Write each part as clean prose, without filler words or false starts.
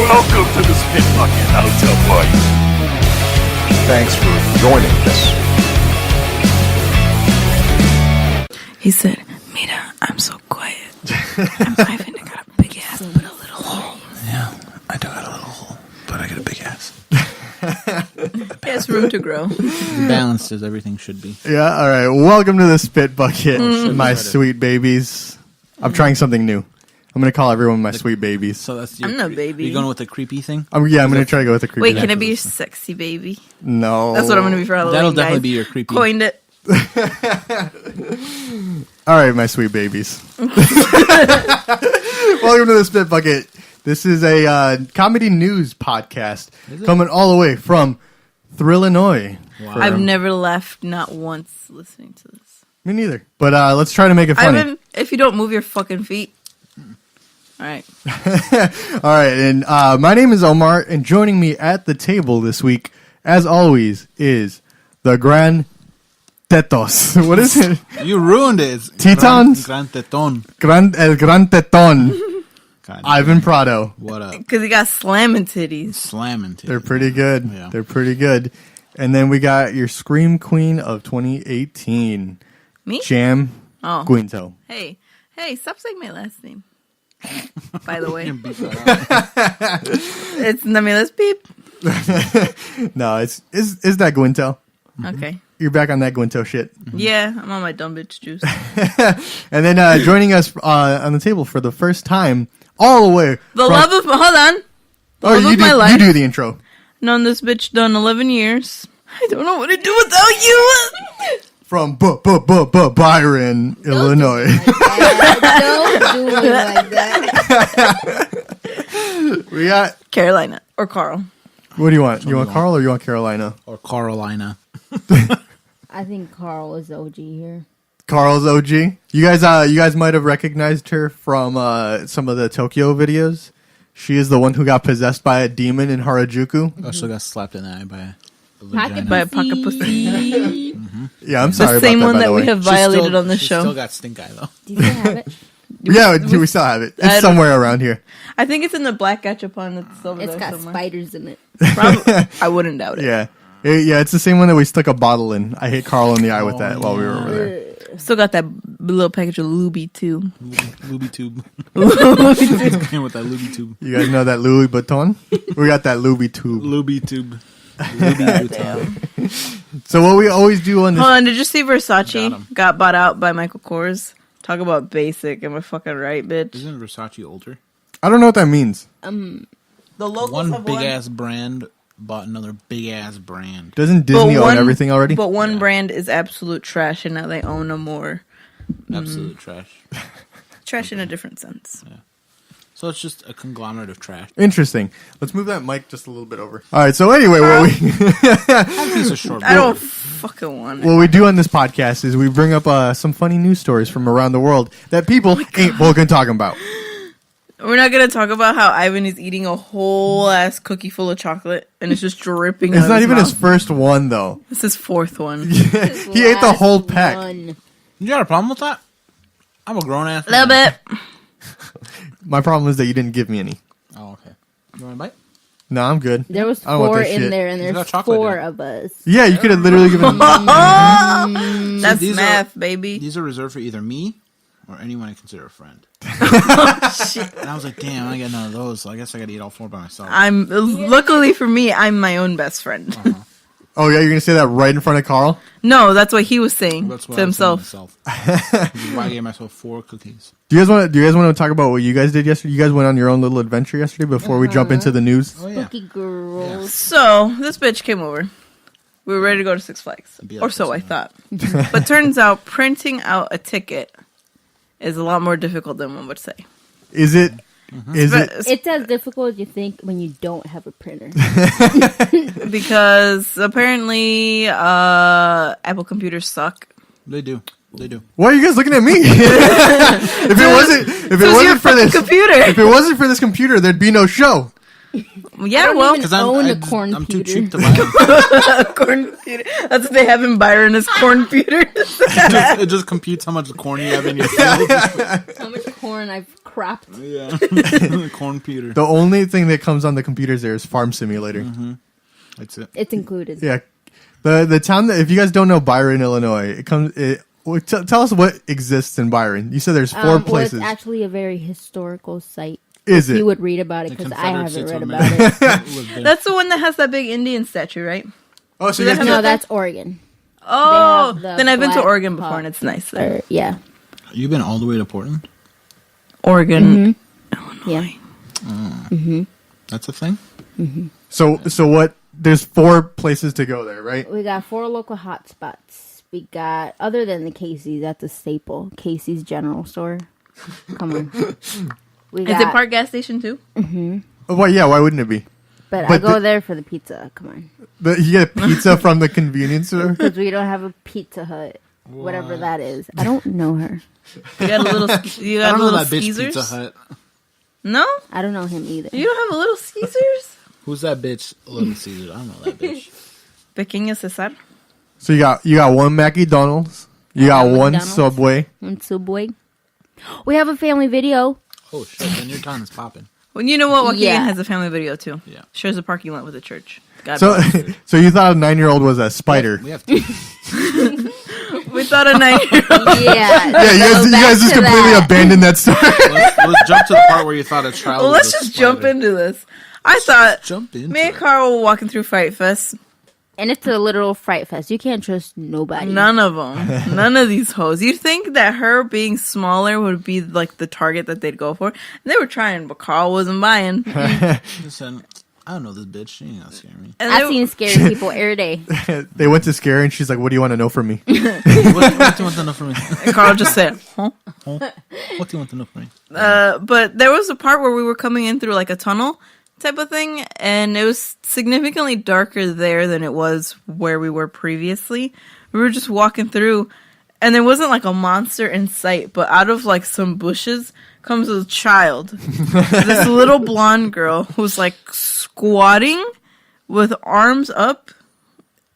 Welcome to the Spit Bucket Hotel Party. Thanks for joining us. He said, Mira, I'm so quiet. I'm Ivan. I got a big ass, but a little hole. Yeah, I do got a little hole, but I got a big ass. It has room to grow. Balanced as everything should be. Yeah, all right. Welcome to the Spit Bucket, my sweet babies. I'm trying something new. I'm going to call everyone my sweet babies. So that's I'm no baby. You going with the creepy thing? I'm going to try to go with the creepy. Wait, can it be your sexy baby? No. That's what I'm going to be for Halloween. That'll definitely guys. be your creepy. Coined it. All right, my sweet babies. Welcome to the Spit Bucket. This is a comedy news podcast coming all the way from Illinois. Wow. I've never laughed not once listening to this. Me neither. But let's try to make it funny. Ivan, if you don't move your fucking feet. All right. All right, and my name is Omar, and joining me at the table this week, as always, is the Gran Tetos. What is it? You ruined it. It's Tetons? Gran Teton. El Gran Teton. God, Ivan Prado. what up? Because he got slamming titties. Slamming titties. They're pretty good. Yeah. They're pretty good. And then we got your Scream Queen of 2018. Me? Jam Oh. Guinto. Hey, stop saying my last name. By the way. It's let's beep. No, it's that Guinto. Okay. You're back on that Guinto shit. Yeah, I'm on my dumb bitch juice. And then joining us on the table for the first time, all the way. The love of hold on. The Oh, love of my life. you do the intro. Known this bitch done 11 years. I don't know what to do without you. From Byron, Illinois. Don't do it like that. We got. Carolina or Carl. What do you want? You want Carl or you want Carolina? Or Carolina. I think Carl is OG here. Carl's OG. You guys might have recognized her from some of the Tokyo videos. She is the one who got possessed by a demon in Harajuku. Also got slapped in the eye by a Pocket vagina. By a pocket pussy. Yeah, I'm sorry The same about one that, by that the we way. have violated on the She show. still got stink eye, though. Do you still have it? Yeah, we still have it. I It's don't- somewhere around here. I think it's in the black gachapon that's over It's there got somewhere. spiders in it. I wouldn't doubt it. Yeah. Yeah, it's the same one that we stuck a bottle in. I hit Carl in the eye with that while we were over there. Still got that little package of Luby too. Luby tube. Luby Came with that Luby tube. You guys know that Louis Vuitton? We got that Louis tube. Luby tube. Luby tube. So what we always do on this... Hold on, did you see Got Versace 'em. got bought out by Michael Kors? Talk about basic. Am I fucking right, bitch? Isn't Versace older? I don't know what that means. The locals One have big ass brand bought another big ass brand. Doesn't Disney own everything already? But one Yeah. brand is absolute trash, and now they own a more Absolute trash. trash in a different sense. So it's just a conglomerate of trash. Interesting. Let's move that mic just a little bit over. All right, so anyway, what Piece of short. I don't fucking want it. we do on this podcast is we bring up some funny news stories from around the world that people ain't fucking talking about. We're not gonna talk about how Ivan is eating a whole ass cookie full of chocolate, and it's just dripping. It's out not of even his his mouth. first one, though. It's his fourth one. He ate the whole pack. One. You got a problem with that? I'm a grown ass. A little bit. My problem is that you didn't give me any. Oh, okay. You want a bite? No, I'm good. There was I don't want four that in shit. there, and He's got there's chocolate four in. of us. Yeah, you could have literally given... That's these math, baby. These are reserved for either me or anyone I consider a friend. Shit. And I was like, damn, I got none of those, so I guess I gotta eat all four by myself. I'm luckily for me, I'm my own best friend. Oh, yeah, you're going to say that right in front of Carl? No, that's what he was saying That's what to I was saying himself. myself. This is why I gave myself 4 cookies. Do you guys want to talk about what you guys did yesterday? You guys went on your own little adventure yesterday before we jump into the news? Oh, yeah. Spooky girls. So this bitch came over. We were ready to go to Six Flags, Be like or so I this, thought. But turns out printing out a ticket is a lot more difficult than one would say. Is it? Is it? It's as difficult as you think when you don't have a printer. Because apparently Apple computers suck. They do. They do. Why are you guys looking at me? if it wasn't your for this computer. if it wasn't for this computer, there'd be no show. Yeah, well, even own a corn I'm too pewter. cheap to buy them. corn pewter. That's what they have in Byron is corn pewters. It just computes how much corn you have in your field. How much corn I've cropped. Yeah. Corn pewter. The only thing that comes on the computers there is Farm Simulator. That's it. It's included. Yeah, the town that if you guys don't know Byron, Illinois, it comes. Tell us what exists in Byron. You said there's 4 Well, places. it's actually a very historical site. Is You it? would read about it The because I Confederates haven't to read about America. it. Lived there. That's the one that has that big Indian statue, right? Oh, so Do they you guys have can- No, that's Oregon. Oh, They have the then I've been to black Oregon before, pot. and it's nice there. Yeah. You've been all the way to Portland? Oregon. Yeah. That's a thing? So what? There's 4 places to go there, right? We got 4 local hotspots. We got, other than the Casey's, that's a staple. Casey's General Store. Come on. We Is got, it Park gas station too? Oh, well, yeah. Why wouldn't it be? But I but go the- there for the pizza. Come on. You get pizza from the convenience store. Because we don't have a Pizza Hut. Whatever that is. I don't know her. You got a little. You I got don't a know little that bitch Caesars. Pizza Hut. No, I don't know him either. you don't have a little Caesars. Who's that bitch? Little Caesar. I don't know that bitch. Pequeño Cesar. So you got 1 McDonald's. You got 1 McDonald's. Subway. And Subway. We have a family video. Oh, shit. Then your town is popping. Well, you know what? Joaquin Yeah. has a family video too. Yeah. Shares a parking lot with a church. God So bless. so you thought a 9-year-old was a spider? We have to. We thought a 9-year-old. Yeah. Yeah, you guys just completely abandoned that story. Let's jump to the part where you thought a child Well, was let's a just spider. jump into this. I thought Jump into me and it. Carl were walking through Fright Fest. And it's a literal fright fest. You can't trust nobody. None of them. None of these hoes. You'd think that her being smaller would be like the target that they'd go for. And they were trying, but Carl wasn't buying. Listen, I don't know this bitch. She ain't gonna scare me. And I've they- seen scary people every day. They went to scare her and she's like, "What do you want to know from me?" What do you want to know from me? and Carl just said, huh? What do you want to know from me? But there was a part where we were coming in through like a tunnel type of thing, and it was significantly darker there than it was where we were previously. We were just walking through, and there wasn't like a monster in sight, but out of like some bushes comes a child. This little blonde girl who's like squatting with arms up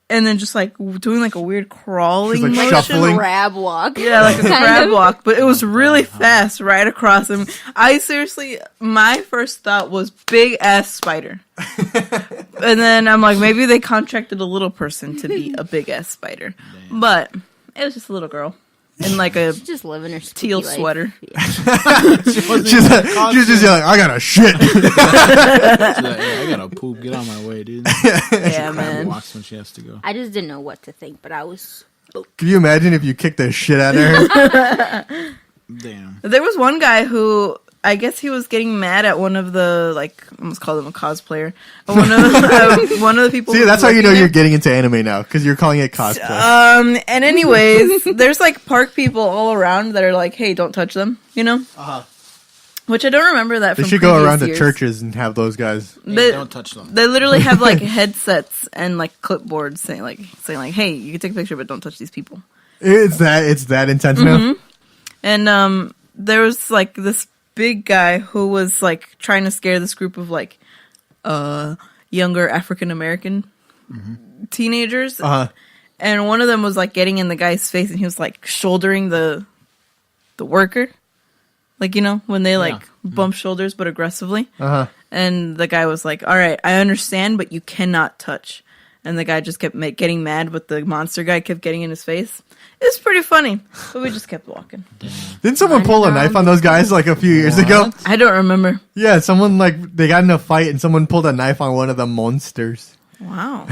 and then just like doing like a weird crawling She's, like, motion. shuffling. Crab walk. Yeah, like a Kind crab of. walk, but it was really fast right across him. I seriously, my first thought was big ass spider. And then I'm like, maybe they contracted a little person to be a big ass spider. But it was just a little girl in like a She's just living her spooky teal life. sweater. Yeah. she's just like, "I got a shit." She's like, hey, I gotta poop. Get on my way, dude. Yeah, Crab man. walks when she has to go. I just didn't know what to think, but I was. Can you imagine if you kicked the shit out of her? Damn. There was one guy who, I guess he was getting mad at one of the, like, I almost called him a cosplayer. One of the people. See, who that's was how you know working you're there. getting into anime now because you're calling it cosplay. And anyways, there's like park people all around that are like, hey, don't touch them, you know? Uh-huh. Which I don't remember that They from should go previous around to years. churches and have those guys. Hey, They, don't touch them. they literally have like headsets and like clipboards saying like, hey, you can take a picture, but don't touch these people. It's that intense now. And there was like this big guy who was like trying to scare this group of like younger African American teenagers. Uh-huh. And one of them was like getting in the guy's face, and he was like shouldering the worker, like, you know, when they like bump shoulders but aggressively. Uh-huh. And the guy was like, "All right, I understand, but you cannot touch." And the guy just kept getting mad, but the monster guy kept getting in his face. It's pretty funny, but we just kept walking. Didn't someone pull a knife on those guys like a few years ago? I don't remember. Yeah, someone like they got in a fight and someone pulled a knife on one of the monsters. Wow.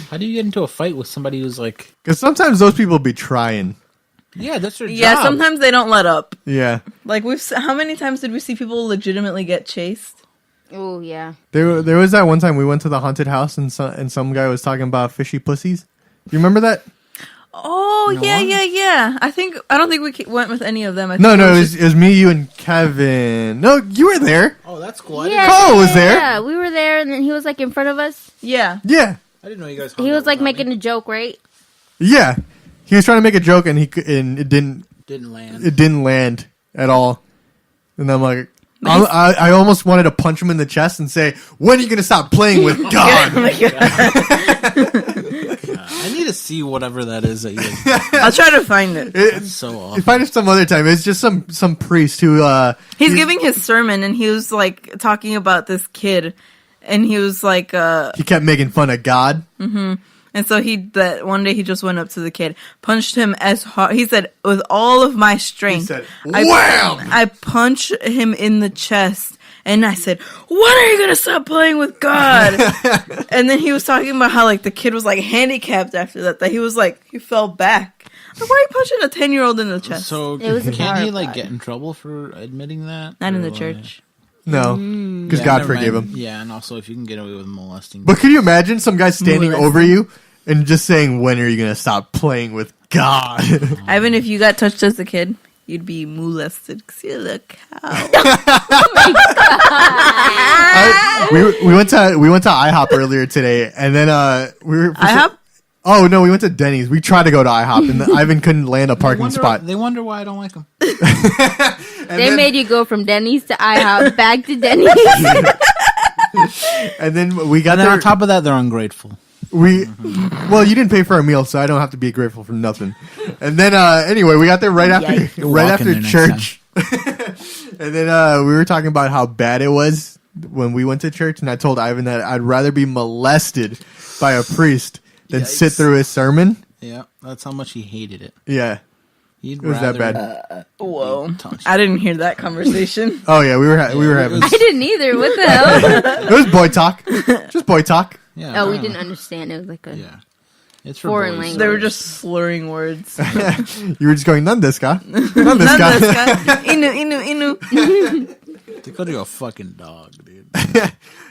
How do you get into a fight with somebody who's like, Because sometimes those people be trying. yeah, that's their Yeah, job. sometimes they don't let up. Yeah, Like how many times did we see people legitimately get chased? Oh yeah. there was that one time we went to the haunted house and some guy was talking about fishy pussies. You remember that? Oh, yeah. I don't think we went with any of them. I think No, it was me, you, and Kevin. No, you were there. Oh, that's cool. I Yeah, Carl was there. Yeah, we were there, and then he was like in front of us. Yeah. Yeah, didn't know you guys. He was like making a joke, right? yeah. He was trying to make a joke and it didn't didn't land. it didn't land at all. And I'm like, I almost wanted to punch him in the chest and say, "When are you going to stop playing with God?" Oh my God. I need to see whatever that is that you. I'll try to find it. It's so awful. Find it some other time. It's just some priest who He's giving his sermon, and he was like talking about this kid, and he was like, he kept making fun of God. and so that one day he just went up to the kid, punched him as hard. He said, with all of my strength, He said, "Wham!" I punched him in the chest. And I said, "When are you gonna stop playing with God?" And then he was talking about how like the kid was like handicapped after that. That he was like he fell back. Like, why are you punching a 10-year-old in the chest? So It was a can he power like plot. get in trouble for admitting that? Not in the Or- church. No, because Yeah, God never forgave mind. him. Yeah, and also if you can get away with molesting. But could you imagine some guy standing Molesting. over you and just saying, "When are you going to stop playing with God?" Ivan, if you got touched as a kid, you'd be molested because you're a cow. we went to IHOP earlier today, and then we were IHOP? Oh no, we went to Denny's. We tried to go to IHOP, and Ivan couldn't land a parking spot. They wonder why I don't like them. They made you go from Denny's to IHOP back to Denny's. And then we got And then there. on top of that, they're ungrateful. Well, you didn't pay for a meal, so I don't have to be grateful for nothing. And then anyway, we got there right after You'll right walk in after there next church. And then we were talking about how bad it was when we went to church, and I told Ivan that I'd rather be molested by a priest than sit Yikes. through his sermon. Yeah, that's how much he hated it. Yeah. He'd It was that rather- bad. Whoa! Touched. I didn't hear that conversation. Oh yeah, we were having I didn't either. What the hell? it was boy talk, just boy talk. Yeah, Oh, we apparently. didn't understand. It was like a. Yeah, it's for Foreign boys. language. They were just slurring words. You were just going none this guy, none this guy. Inu. They called you a fucking dog, dude.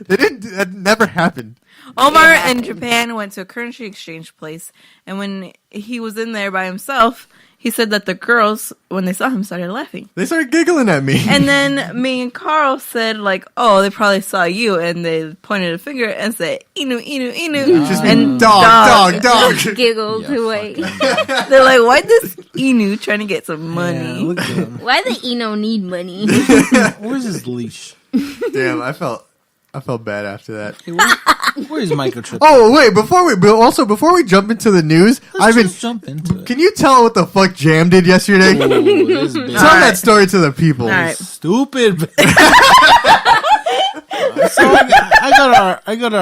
They didn't. That never happened. Omar in Japan went to a currency exchange place, and when he was in there by himself, he said that the girls, when they saw him, started laughing. They started giggling at me. And then me and Carl said, like, "Oh, they probably saw you," and they pointed a finger and said, "Inu, inu, inu," Just and dog. Giggled Yeah, away. fucking- They're like, "Why this Inu trying to get some Yeah, money?" look at him. Why the Eno need money? Where's his leash? Damn, I felt bad after that. Hey, where's microchip? Oh wait, before we jump into the news, Let's Ivan, just jump into it. can you tell what the fuck Jam did yesterday? Ooh, this bitch. Tell that story to the people. All right. Stupid. So I go to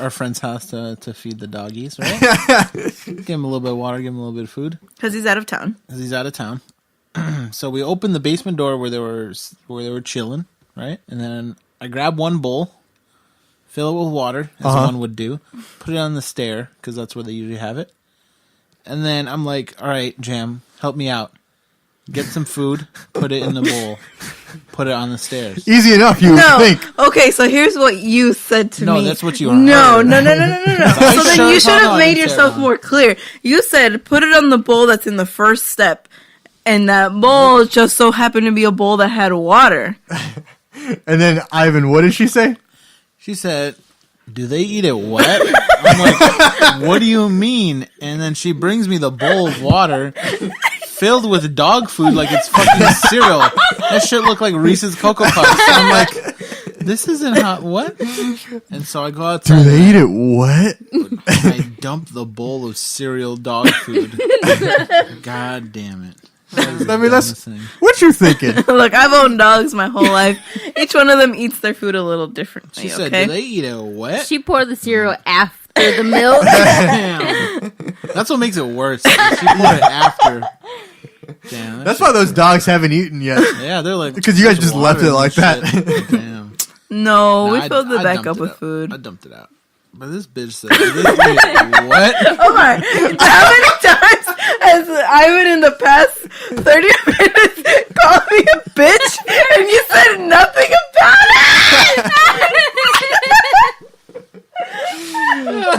our friend's house to feed the doggies, right? Give him a little bit of water, give him a little bit of food Because he's out of town. because he's out of town. So we opened the basement door where they were chilling, right? And then I grab one bowl, fill it with water, as one would do, put it on the stair because that's where they usually have it. And then I'm like, "All right, Jam, help me out. Get some food, put it in the bowl, put it on the stairs." Easy enough, you would No. think. Okay, so here's what you said to No, me. that's what you No, heard. no. So then sure you as should hell have know I made didn't say yourself it. more clear. You said put it on the bowl that's in the first step. And that bowl just so happened to be a bowl that had water. And then Ivan, what did she say? She said, "Do they eat it wet?" I'm like, "What do you mean?" And then she brings me the bowl of water filled with dog food like it's fucking cereal. That shit looked like Reese's Cocoa Puffs. I'm like, "This isn't hot. What?" And so I go Do outside. they eat it wet? And I dump the bowl of cereal dog food. God damn it. That is the I mean, that's dumbest thing. what you thinking. Look, I've owned dogs my whole life. Each one of them eats their food a little differently, She said, okay? "Do they eat it wet?" She poured the cereal after the milk. Damn. That's what makes it worse. She poured it after. Damn. That's why those dogs haven't eaten yet. Yeah, they're like Because you guys there's just left water it in like this that. shit. Damn. No, we I- filled it I back dumped up it with out. food. I dumped it out. But this bitch said, "Do they eat it wet?" Omar, how many times has Ivan in the past 30 minutes called me a bitch and you said nothing about it?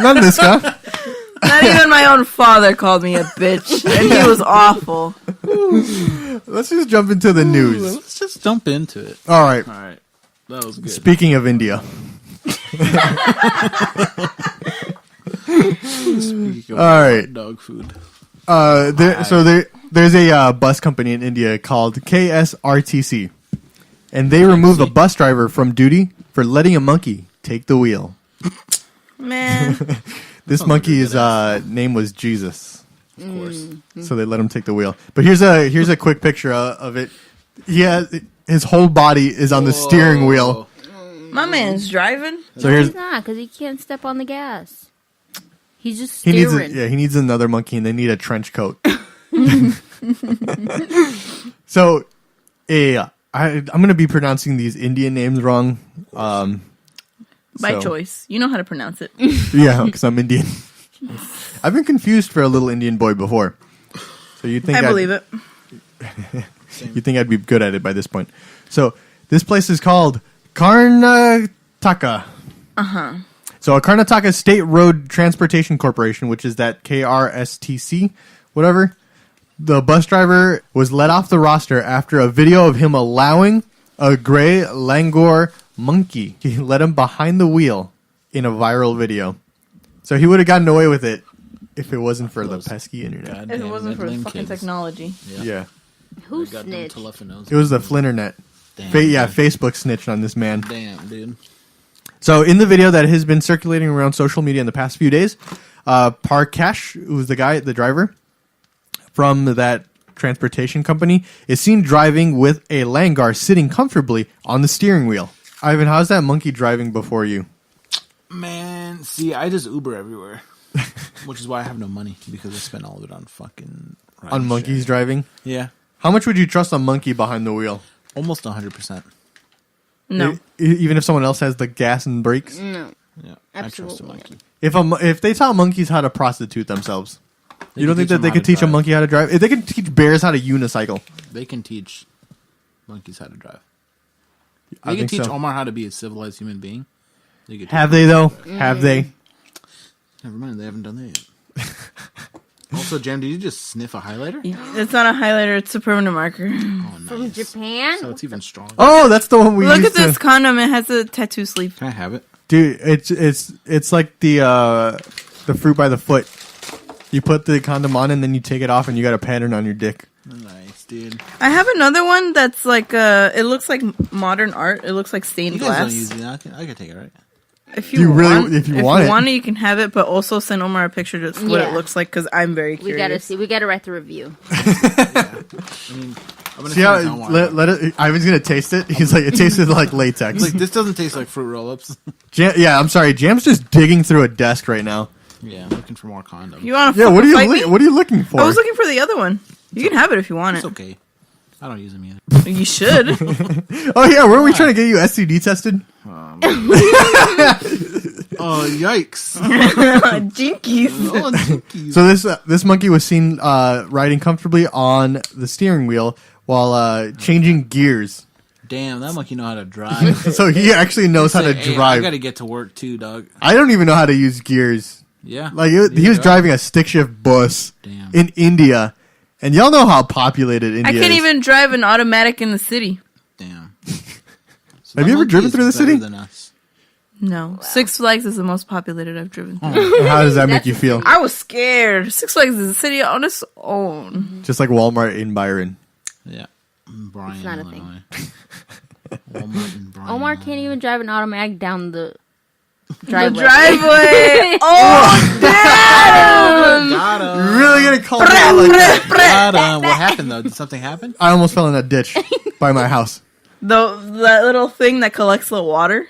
None of this guy. Not even my own father called me a bitch, and he was awful. Let's just jump into the news. Let's just jump into it. All right. All right, that was good. Speaking of India, Speaking of all right. dog food. there's a bus company in India called KSRTC, and they removed a bus driver from duty for letting a monkey take the wheel. Man. This monkey's name was Jesus. Of course. So they let him take the wheel. But here's a quick picture of it. His whole body is on the steering wheel. My man's driving. So He's not, because he can't step on the gas. He's just he steering. needs another monkey, and they need a trench coat. So, I'm going to be pronouncing these Indian names wrong. By choice. You know how to pronounce it. Yeah, because I'm Indian. I've been confused for a little Indian boy before. So you think I believe it. You think I'd be good at it by this point. So this place is called Karnataka. So a Karnataka State Road Transportation Corporation, which is that KRSTC, whatever. The bus driver was let off the roster after a video of him allowing a gray Langor monkey. He let him behind the wheel in a viral video. So he would have gotten away with it if it wasn't for the pesky internet. If it wasn't for the fucking technology. Yeah. Who Got them snitched? telephones. It was the Flinternet. Damn, Facebook snitched on this man. Damn, dude. So in the video that has been circulating around social media in the past few days, Parkesh, who's the driver from that transportation company, is seen driving with a Langar sitting comfortably on the steering wheel. Ivan, how's that monkey driving before you? Man, see, I just Uber everywhere. Which is why I have no money, because I spend all of it on fucking... On monkeys driving? Yeah. How much would you trust a monkey behind the wheel? Almost 100%. No. Even if someone else has the gas and brakes? No. Yeah, Absolutely I trust a monkey. If they taught monkeys how to prostitute themselves, They you don't can think that teach they them could how to teach a drive. monkey how to drive? If they could teach bears how to unicycle. They can teach monkeys how to drive. I They can think teach so. Omar how to be a civilized human being. They could Have teach- they, though? Have they? Never mind, they haven't done that yet. Also, Jam, did you just sniff a highlighter? It's not a highlighter, it's a permanent marker. Oh, nice. From Japan? So it's even stronger. Oh, that's the one we Look used at this to... condom, it has a tattoo sleeve. Can I have it? Dude, it's like the fruit by the foot. You put the condom on and then you take it off and you got a pattern on your dick. Nice, dude. I have another one that's like it looks like modern art. It looks like stained You guys glass. don't use it. I can take it, right? If You you really- want, if you want it. you can have it, but also send Omar a picture of what Yeah. it looks like because I'm very We curious. gotta see. We gotta write the review. I mean, I'm gonna See how send it to Omar. let it? Ivan's gonna taste it. He's like, it tasted like latex. Like, this doesn't taste like fruit roll-ups. Yeah, I'm sorry. Jam's just digging through a desk right now. Yeah, I'm looking for more condoms. You want to? Yeah, what are you fight me? what are you looking for? I was looking for the other one. You can have it if you want It's it. okay. I don't use them either. You should. Oh yeah, weren't we trying to get you STD tested? Oh, yikes. Jinkies. Oh, jinkies. So this monkey was seen riding comfortably on the steering wheel while changing gears. Damn, that monkey know how to drive. So he actually knows how to Say, hey, drive. I gotta get to work too, dog. I don't even know how to use gears. Yeah. Like he Neither was do I. driving a stick shift bus Damn. in India, and y'all know how populated India I can't is. even drive an automatic in the city. Damn. So Have that you ever monkey driven is through the better city? than us. No. Six Flags is the most populated I've driven through. How does that make That's you feel? I was scared. Six Flags is a city on its own. Just like Walmart in Byron. Yeah. Bryan, It's not a Illinois. Walmart in Bryan, Omar can't even drive an automatic down the The driveway. driveway. Oh, damn! Got him. You're really gonna call me out like that? Got him. What happened though? Did something happen? I almost fell in a ditch by my house. That little thing that collects the water.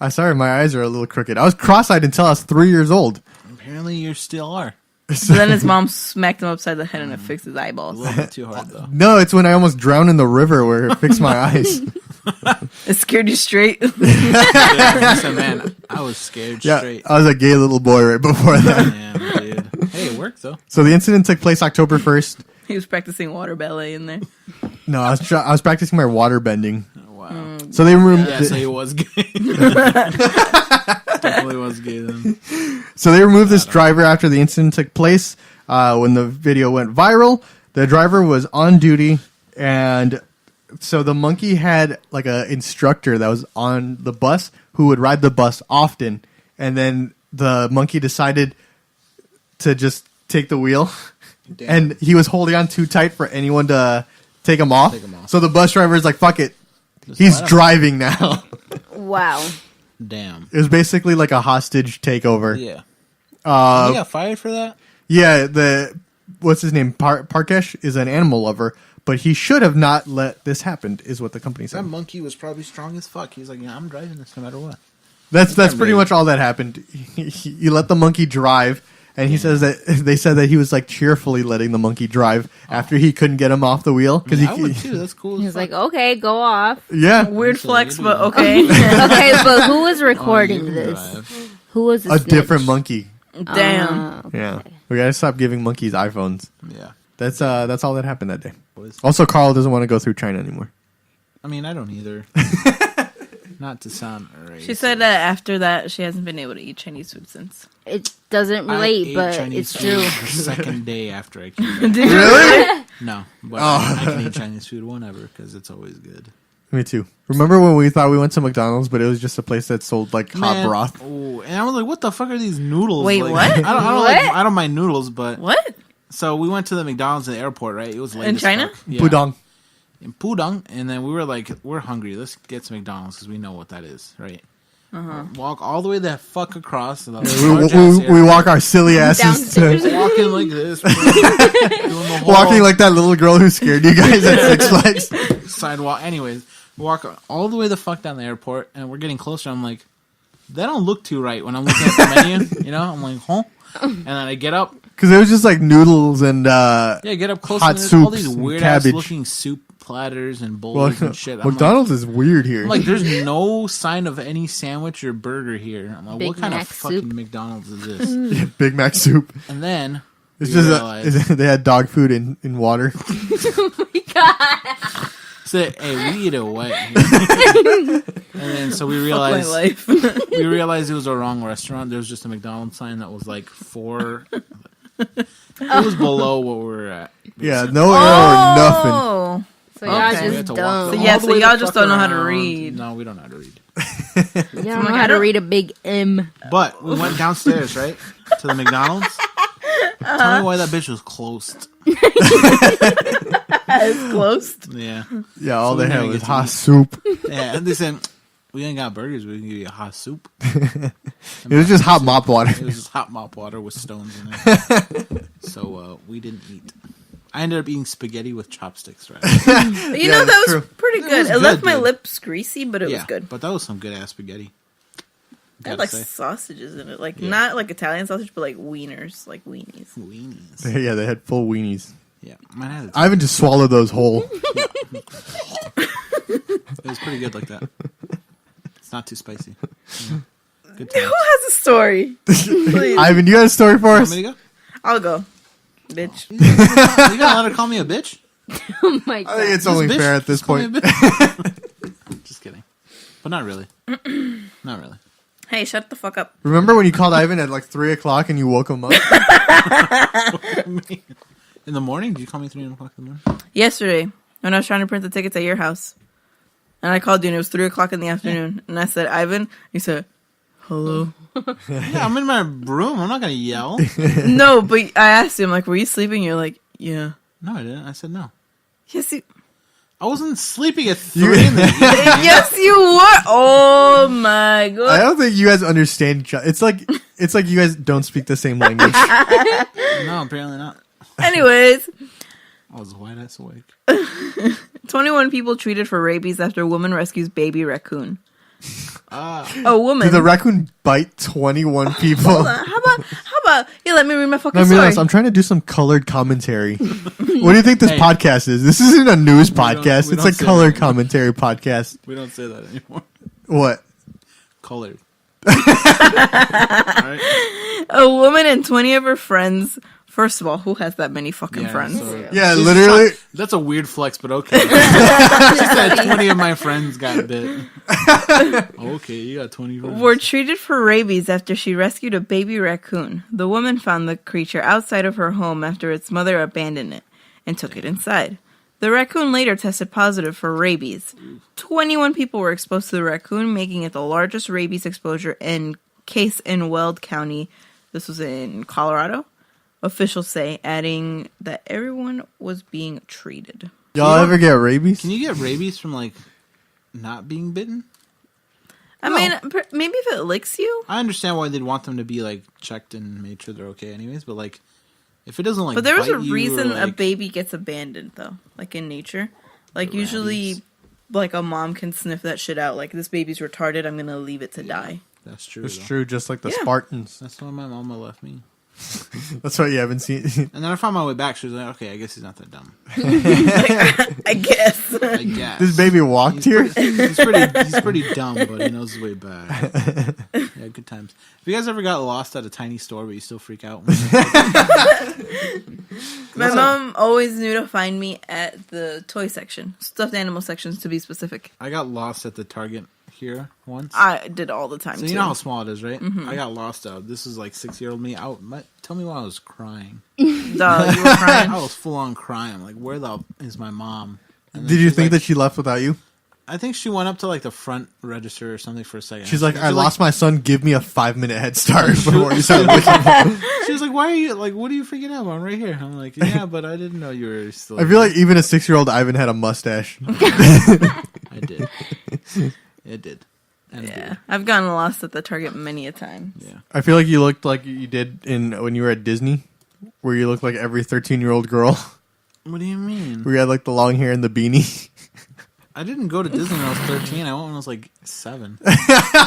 I'm sorry, my eyes are a little crooked. I was cross-eyed until I was 3 years old. Apparently, you still are. So then his mom smacked him upside the head and it fixed his A eyeballs. little bit too hard though. No, it's when I almost drowned in the river where it fixed my eyes. It scared you straight. Yeah, listen, man, I was scared Yeah, straight. I was a gay little boy right before that. Damn, dude. Hey, it worked though. So the incident took place October 1st. He was practicing water ballet in there. No, I was practicing my water bending. Oh, wow. So they removed. Yeah, so he was gay. Definitely was gay then. So they removed this driver after the incident took place. When the video went viral, the driver was on duty, and so the monkey had like a instructor that was on the bus who would ride the bus often, and then the monkey decided to just take the wheel, Damn. and he was holding on too tight for anyone to take him off. So the bus driver is like, fuck it. He's driving now. Wow. Damn. It was basically like a hostage takeover. Yeah. He got fired for that? Yeah, what's his name? Parkesh is an animal lover, but he should have not let this happen, is what the company said. That monkey was probably strong as fuck. He's like, yeah, I'm driving this no matter what. That's pretty much all that happened. He let the monkey drive, and he says that they said that he was like cheerfully letting the monkey drive after he couldn't get him off the wheel. Because I would too. That's cool. He was like, okay, go off. Yeah. Weird flex, but okay. Okay, but who was recording this? Who was a different monkey. Damn. Yeah. We gotta stop giving monkeys iPhones. Yeah. That's all that happened that day. Also, Carl doesn't want to go through China anymore. I mean, I don't either. Not to sound racist. She said that after that, she hasn't been able to eat Chinese food since. It doesn't relate, but Chinese it's true. The second day after I came back. Did you Really? No, but I can eat Chinese food whenever because it's always good. Me too. Remember when we thought we went to McDonald's, but it was just a place that sold like hot broth? Oh, and I was like, "What the fuck are these noodles?" Wait, like, what? I don't mind noodles, but What? So we went to the McDonald's at the airport, right? It was late In as China? fuck. Yeah. Pudong. In Pudong, and then we were like, "We're hungry. Let's get some McDonald's because we know what that is, right?" Walk all the way the fuck across. The We walk our silly asses Downstairs. to walking like this, doing the whole walking like that little girl who scared you guys at Six Flags. sidewalk. Anyways, we walk all the way the fuck down the airport, and we're getting closer. I'm like, they don't look too right when I'm looking at the menu. You know, I'm like, huh? And then I get up. Because it was just like noodles and Get up close. hot And there's all these soups and weird ass cabbage. looking soup platters and bowls well, and shit. I'm McDonald's is weird here. like, there's no sign of any sandwich or burger here. I'm like, Big what kind Mac of fucking soup. McDonald's is this? Big Mac soup. And then It's we just realized, they had dog food in water. so, hey, we eat it wet here. And then so we My realized life. we realized it was a wrong restaurant. There was just a McDonald's sign that was like 4. It was below what we were at. Yeah, no air, nothing. Oh. So y'all Okay. We had just to walk dumb. all yeah, the so way y'all the just fuck don't know how to around. read. No, we don't know how to read. You don't know how to read a big M. But we went downstairs, right, to the McDonald's. Tell me why that bitch was closed. It's closed. Yeah, Yeah, all So they we had didn't was get to hot eat. soup. yeah. And they said we ain't got burgers. We can give you a hot soup. It was just hot mop water. It was just hot mop water with stones in it. So we didn't eat. I ended up eating spaghetti with chopsticks, right? You know, that was true. pretty It good. was It good, left my dude. lips greasy, but it yeah, was good. But that was some good ass spaghetti. It had Gotta like say. sausages in it. Like, Yeah. not like Italian sausage, but like wieners. Like weenies. Weenies. Yeah, they had full weenies. Yeah, mine had I haven't just swallowed those whole. it was pretty good like that. It's not too spicy. Good Who times. has a story? Please. Ivan, you got a story for Want us? me to go? I'll go. Bitch. You gonna let her call me a bitch? Oh my I god. think it's only Bitch, fair at this just call me a point. bitch. Just kidding. But not really. Not really. Hey, shut the fuck up. Remember when you called Ivan at like 3 o'clock and you woke him up? In the morning? Did you call me 3 o'clock in the morning? Yesterday, when I was trying to print the tickets at your house, and I called you, and it was 3 o'clock in the afternoon, and I said, Ivan, you said, hello. Yeah, I'm in my room. I'm not gonna yell. No, but I asked you, I'm like, were you sleeping? You're like, yeah. No, I didn't. I said no. Yes, you. I wasn't sleeping at 3 in the evening. Yes, you were. Oh my I god. don't think you guys understand each other. It's like you guys don't speak the same language. No, apparently not. Anyways, I was wide ass awake. 21 people treated for rabies after a woman rescues baby raccoon. Ah. A woman. Did the raccoon bite 21 people? How about you let me read my fucking I mean, story? I'm trying to do some colored commentary. What do you think this Hey. podcast is? This isn't a news podcast. we It's don't a say colored that. commentary podcast. We don't say that anymore. What? Colored. Alright. A woman and 20 of her friends. First of all, who has that many fucking friends? so- Yeah, She's literally. That's a weird flex, but okay. She said 20 of my friends got bit. Okay, you got 20 friends. Were treated for rabies after she rescued a baby raccoon. The woman found the creature outside of her home after its mother abandoned it and took it inside. The raccoon later tested positive for rabies. 21 people were exposed to the raccoon, making it the largest rabies exposure case in Weld County. This was in Colorado. Officials say, adding that everyone was being treated. Y'all ever get rabies? Can you get rabies from like not being bitten? I mean, maybe if it licks you. I understand why they'd want them to be like checked and made sure they're okay, anyways. But like, if it doesn't like, But there was bite a you reason or, a like, baby gets abandoned, though. Like in nature, like rabies. usually, like a mom can sniff that shit out. Like this baby's retarded. I'm gonna leave it to die. That's true. It's though. true, just like the Yeah. Spartans. That's why my mama left me. That's why you haven't seen. And then I found my way back. She was like, "Okay, I guess he's not that dumb." I guess. I guess This baby walked here. He's pretty dumb, but he knows his way back. Yeah, good times. Have you guys ever got lost at a tiny store, but you still freak out? My mom always knew to find me at the toy section, stuffed animal sections to be specific. I got lost at the Target here once. I did all the time. So too. you know how small it is, right? Mm-hmm. I got lost out. This is like 6-year-old me. Tell me why I was crying. Duh, you were crying. I was full on crying. I'm like, where the is my mom? And then Did you she's think like- that she left without you? I think she went up to like the front register or something for a second. She's like, I She's lost my son. Give me a 5-minute head start before you start looking for him. She was like, why are you like? What are you freaking out? I'm right here. I'm like, yeah, but I didn't know you were still. I feel like even a 6-year-old Ivan had a mustache. I did. It did. And it Yeah, did. I've gotten lost at the Target many a time. Yeah. I feel like you looked like you did when you were at Disney, where you looked like every 13-year-old girl, What do you mean? where you had like the long hair and the beanie. I didn't go to Disney when I was 13. I went when I was like 7.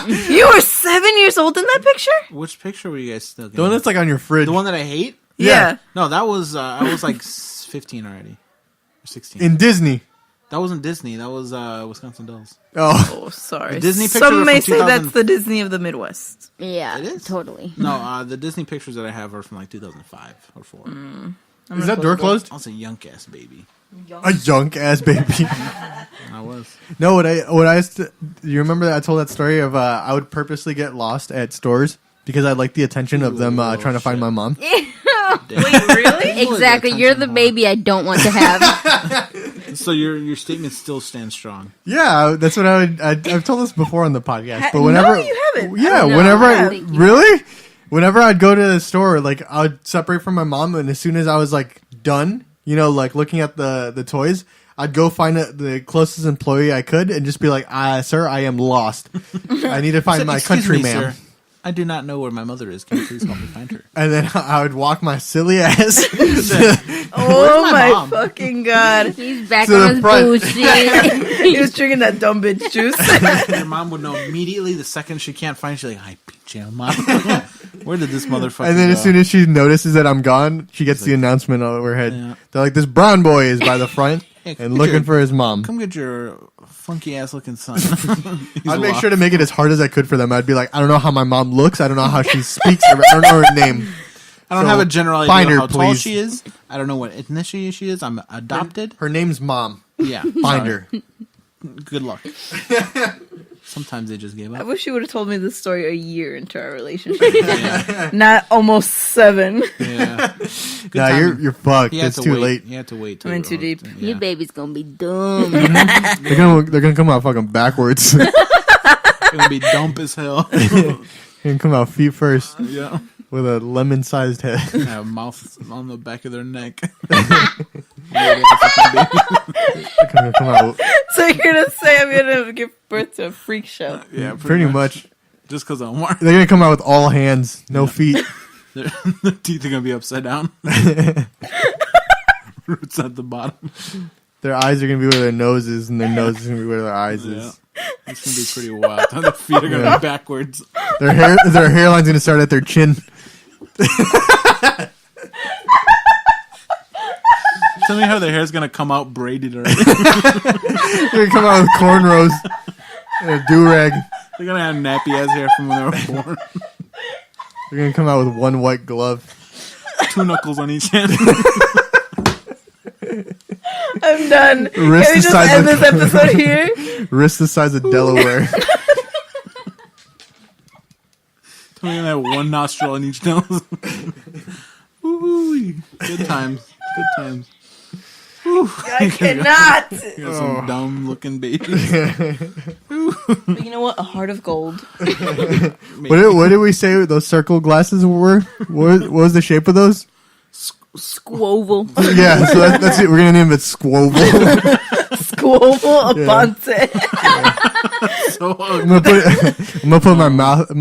You were 7 years old in that picture? Which picture were you guys still? The one that's like on your fridge. the one that I hate? Yeah. No, that was I was like 15 already, or 16. in Disney. That wasn't Disney. That was Wisconsin Dells. Oh, Oh, sorry. The Disney pictures Some are may from say that's 2000 the Disney of the Midwest. Yeah, It is? totally. No, the Disney pictures that I have are from like 2005 or 4. is that door closed? I was a young ass baby. A young ass baby. I was. No, you remember that I told that story of I would purposely get lost at stores because I like the attention of them Ooh, trying to find shit. my mom. Wait, really? Exactly. You're the baby I don't want to have. So your statement still stands strong. Yeah, that's what I've told this before on the podcast. But No, whenever you haven't. yeah, No, whenever I don't think you really, whenever I'd go to the store, like I would separate from my mom, and as soon as I was like done, like looking at the toys, I'd go find the closest employee I could and just be like, sir, I am lost. I need to find my Excuse country me, man. sir. I do not know where my mother is. Can you please help me find her? And then I would walk my silly ass Oh my my mom? fucking god. He's back To the on his front. bullshit. He was drinking that dumb bitch juice. Your mom would know immediately the second she can't find. She's like, "Hi, pinche mom. Where did this motherfucker?" And then go? as soon as she notices that I'm gone, she gets the announcement over her head. Yeah. They're like, this brown boy is by the front Hey, and looking for his mom. come get your funky ass looking son. I'd make sure to make it as hard as I could for them. I'd be like, I don't know how my mom looks. I don't know how she speaks. I don't know her name. I don't So, have a general find idea her, how tall please. she is. I don't know what ethnicity she is. I'm adopted. Her name's Mom. Yeah, Find sorry. her. Good luck. Sometimes they just gave I up. wish you would have told me this story a year into our relationship. Not almost 7. Yeah. Good Nah, time. you're fucked. You had It's to too wait. late. You had to wait. I'm in too deep. Your baby's gonna be dumb. They're gonna come out fucking backwards. They're It's gonna be dump as hell. gonna come out feet first Yeah. with a lemon-sized head. Have mouth on the back of their neck. They're gonna come out So you're gonna say I'm gonna give birth to a freak show. Yeah, pretty much. Just because I'm warm. They're gonna come out with all hands, no feet. The teeth are gonna be upside down. Roots at the bottom. Their eyes are gonna be where their nose is, and their nose is gonna be where their eyes Yeah. is. It's gonna be pretty wild. The feet are gonna Yeah. be backwards. Their hairline's gonna start at their chin. Tell me how their hair's gonna come out braided already. They're gonna come out with cornrows and a do-rag. They're gonna have nappy ass hair from when they were born. They're gonna come out with one white glove. 2 knuckles on each hand. I'm done. Wrist Can we the just size end of- this episode here? Wrist the size of Delaware. Tell me gonna have 1 nostril on each nose. Woo-wee. Good times. Good times. I cannot. You got some dumb looking babies. But you know what? A heart of gold. What did we say those circle glasses were? What was the shape of those? Squoval. Yeah, so that's it. We're gonna name it Squoval. Squoval Abonte. So I'm gonna put my mouth. I'm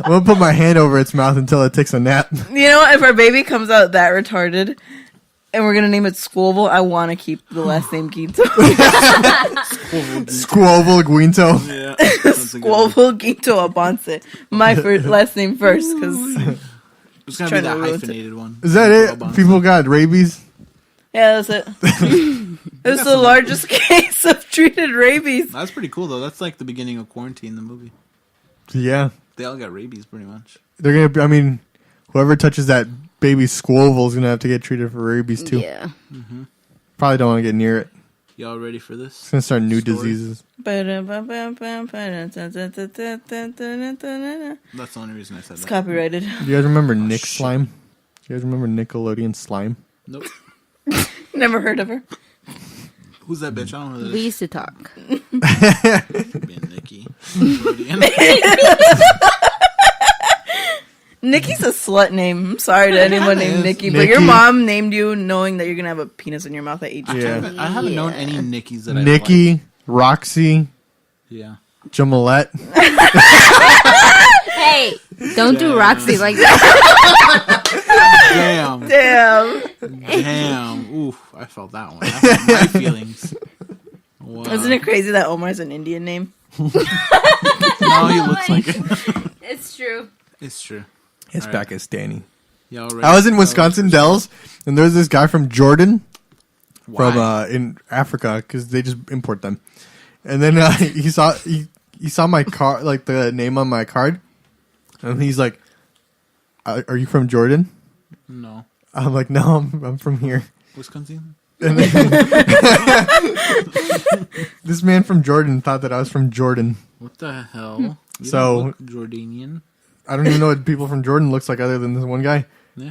gonna put my hand over its mouth until it takes a nap. You know what? If our baby comes out that retarded and we're going to name it Squoval, I want to keep the last name Guinto. Squoval Guinto. yeah. Squoval Guinto Abonte. My last name first, because It's gonna be Trying the to ruin it. hyphenated one. Is that it? Robot. People got rabies. yeah, that's it. It was the largest case of treated rabies. That's pretty cool though. That's like the beginning of quarantine. The movie. Yeah, They all got rabies, pretty much. they're gonna. I mean, whoever touches that baby Squoval is gonna have to get treated for rabies too. Yeah. Probably don't want to get near it. Y'all ready for this? It's gonna start new Story? diseases. That's the only reason I said It's that. copyrighted. You guys remember Nick shit. Slime? You guys remember Nickelodeon Slime? Nope. Never heard of her. Who's that bitch? I don't know who that We is. used to talk. Being Nikki. Nikki's a slut name. I'm sorry to anyone named Nikki, but your Nikki. mom named you knowing that you're going to have a penis in your mouth at age 2. Yeah. I haven't known any Nickies that I Nikki, like. Roxy, Yeah. Jamalette. Hey, don't do Roxy like that. Damn. Damn. Damn. Oof. I felt that one. That's my feelings. Wow. Isn't it crazy that Omar's an Indian name? No, he looks like it. It's true. It's true. His All back is Danny. Y'all ready? I was in Wisconsin Dells, and there's this guy from Jordan, Why? from in Africa, because they just import them. And then he saw my car, like the name on my card, and he's like, "Are you from Jordan?" No. I'm like, "No, I'm from here." Wisconsin? And then this man from Jordan thought that I was from Jordan. What the hell? You So- don't look Jordanian. I don't even know what people from Jordan looks like other than this one guy. Yeah.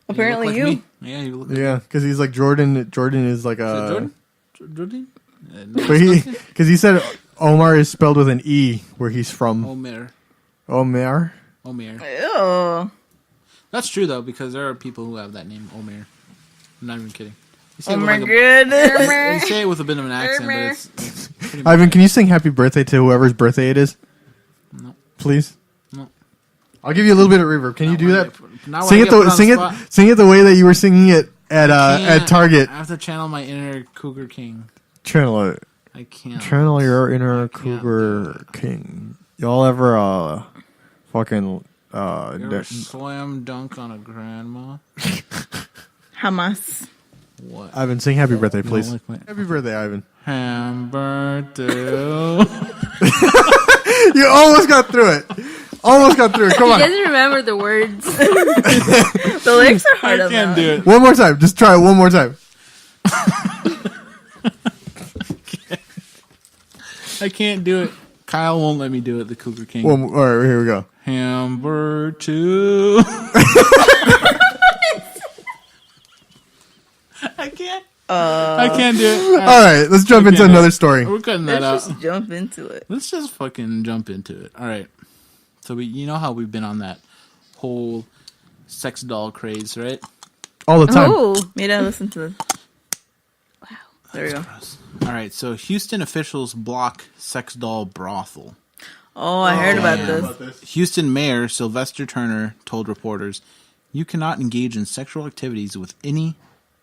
Apparently look you. like me. Yeah, you look like Yeah, because he's like Jordan. Jordan is like Is it a. Jordan? Jordan? No, But he, Wisconsin? because he said Omar is spelled with an E where he's from. Omer. Omar. Omer. Ew. That's true though, because there are people who have that name, Omer. I'm not even kidding. You say, Oh it with my like goodness. you say it with a bit of an accent, but it's pretty much Ivan, can you sing happy birthday to whoever's birthday it is? No. Please? No. I'll give you a little bit of reverb. Can you do that? Sing it Sing the way that you were singing it at Target. I have to channel my inner cougar king. Channel it. I can't. Channel your inner do cougar king. Y'all ever fucking You ever slam dunk on a grandma? Hamas. What? Ivan, sing happy birthday, don't please. like my- Happy birthday, Ivan. Hamburger. You almost got through it. Almost got through it. Come He on. doesn't remember the words. The lyrics are hard I can't enough. do it. One more time. Just try it one more time. I can't do it. Kyle won't let me do it. The Cougar King. All right, here we go. Hamburger. I can't. I can't do it. All right, let's jump into Okay. another story. We're cutting that Let's out. just jump into it. Let's just fucking jump into it. All right. So you know how we've been on that whole sex doll craze, right? All the time. Oh, Made I listen to this. Wow. There we go. All right. So Houston officials block sex doll brothel. Oh, I heard about damn. this. Houston Mayor Sylvester Turner told reporters, "You cannot engage in sexual activities with any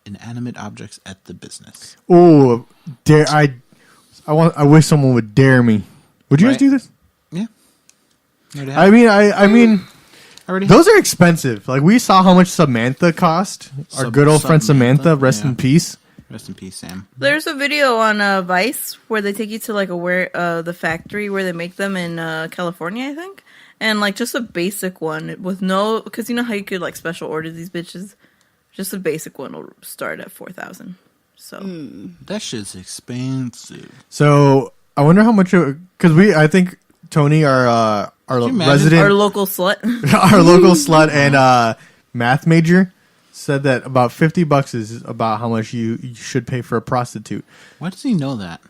inanimate objects at the business." Oh, dare I wish someone would dare me. Would you guys Right. do this? Yeah. I mean, already those are expensive. Like we saw how much Samantha cost. Our good old friend Samantha, rest yeah. in peace. Rest in peace, Sam. There's a video on Vice where they take you to like the factory where they make them in California, I think, and like just a basic one with no, because you know how you could like special order these bitches. Just a basic one will start at 4,000. So That shit's expensive. So I wonder how much because I think Tony, our you imagine? resident, our local slut. our local slut and math major said that about $50 is about how much you should pay for a prostitute. Why does he know that?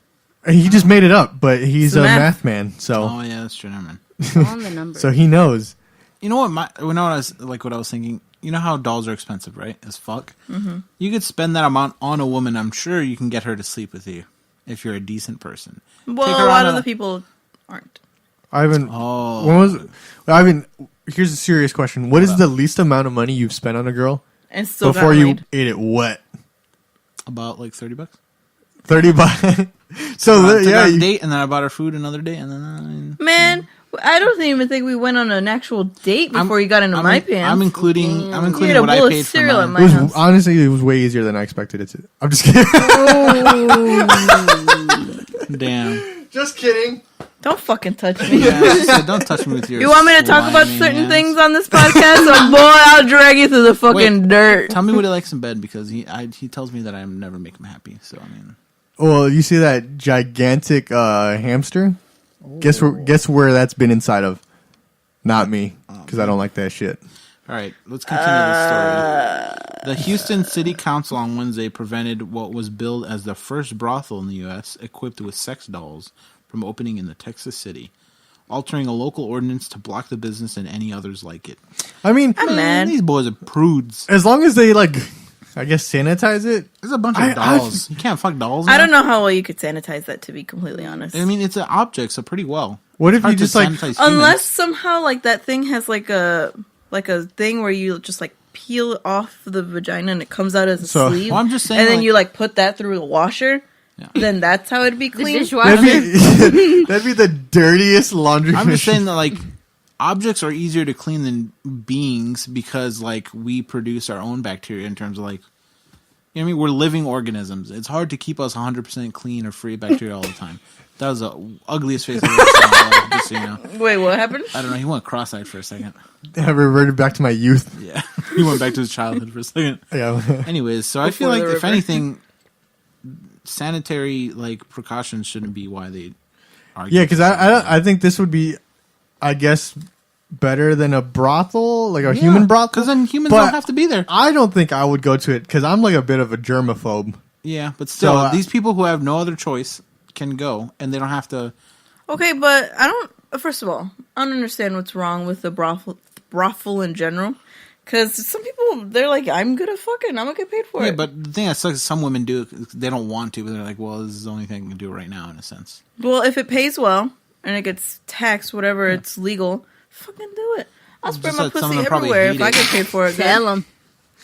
He just made it up, but he's It's a math. math man, so Oh yeah, that's true, never mind. on the number. so he knows. You know what? What I was thinking. you know how dolls are expensive, right? As fuck. Mm-hmm. You could spend that amount on a woman. I'm sure you can get her to sleep with you if you're a decent person. Well, a lot of the people aren't. Ivan, here's a serious question. What is the least amount of money you've spent on a girl And still before got you laid. ate it wet? About like $30. $30. So I took her on a you, date, and then I bought her food another day, and then Man, I don't even think we went on an actual date before you got into my pants. I'm including You had a what I bowl of paid for cereal at mine. my it was house. honestly, it was way easier than I expected it to. I'm just kidding. Damn. Just kidding. Don't fucking touch me. Yeah, she said, don't touch me with your. You want me to talk about slimy certain hands. things on this podcast? Or boy, I'll drag you through the fucking dirt. Tell me what he likes in bed, because he tells me that I never make him happy. So I mean, Well, you see that gigantic hamster? Guess where that's been inside of? Not me, because I don't like that shit. all right, let's continue the story. The Houston City Council on Wednesday prevented what was billed as the first brothel in the U.S. equipped with sex dolls from opening in the Texas city, altering a local ordinance to block the business and any others like it. I mean, I'm mad. These boys are prudes. as long as they I guess sanitize it. There's a bunch of dolls. You can't fuck dolls. I man. don't know how well you could sanitize that, to be completely honest. I mean, it's an object, so pretty well. What if Hard you to just like? sanitize Unless somehow like that thing has like a thing where you just like peel off the vagina and it comes out as a So- sleeve. Well, I'm just saying, and then like- you like put that through a washer. Yeah. Then that's how it'd be The clean. dishwasher. That'd be the dirtiest laundry I'm just machine. saying that like objects are easier to clean than beings, because like we produce our own bacteria in terms of like, you know what I mean, we're living organisms. It's hard to keep us 100% clean or free of bacteria all the time. That was the ugliest face I've ever seen in my life, just so you know. Wait, what happened? I don't know. He went cross-eyed for a second. I reverted back to my youth. Yeah, he went back to his childhood for a second. Yeah. Anyways, so I feel Before like the if river. anything, sanitary like precautions shouldn't be why they argue. Yeah, because I think this would be, I guess, better than a brothel, like a human brothel. because then humans But don't have to be there. I don't think I would go to it because I'm like a bit of a germaphobe. Yeah, but still, So, these people who have no other choice can go, and they don't have to. Okay, but I don't. First of all, I don't understand what's wrong with the brothel in general. Because some people, they're like, I'm good at fucking. I'm gonna get paid for Yeah, it. but the thing that sucks is some women do. They don't want to, but they're like, well, this is the only thing I can do right now, in a sense. Well, if it pays well and it gets taxed, whatever, it's legal. Fucking do it. I'll spread Just my that some of pussy them probably everywhere hate if I it. get paid for it. Tell them.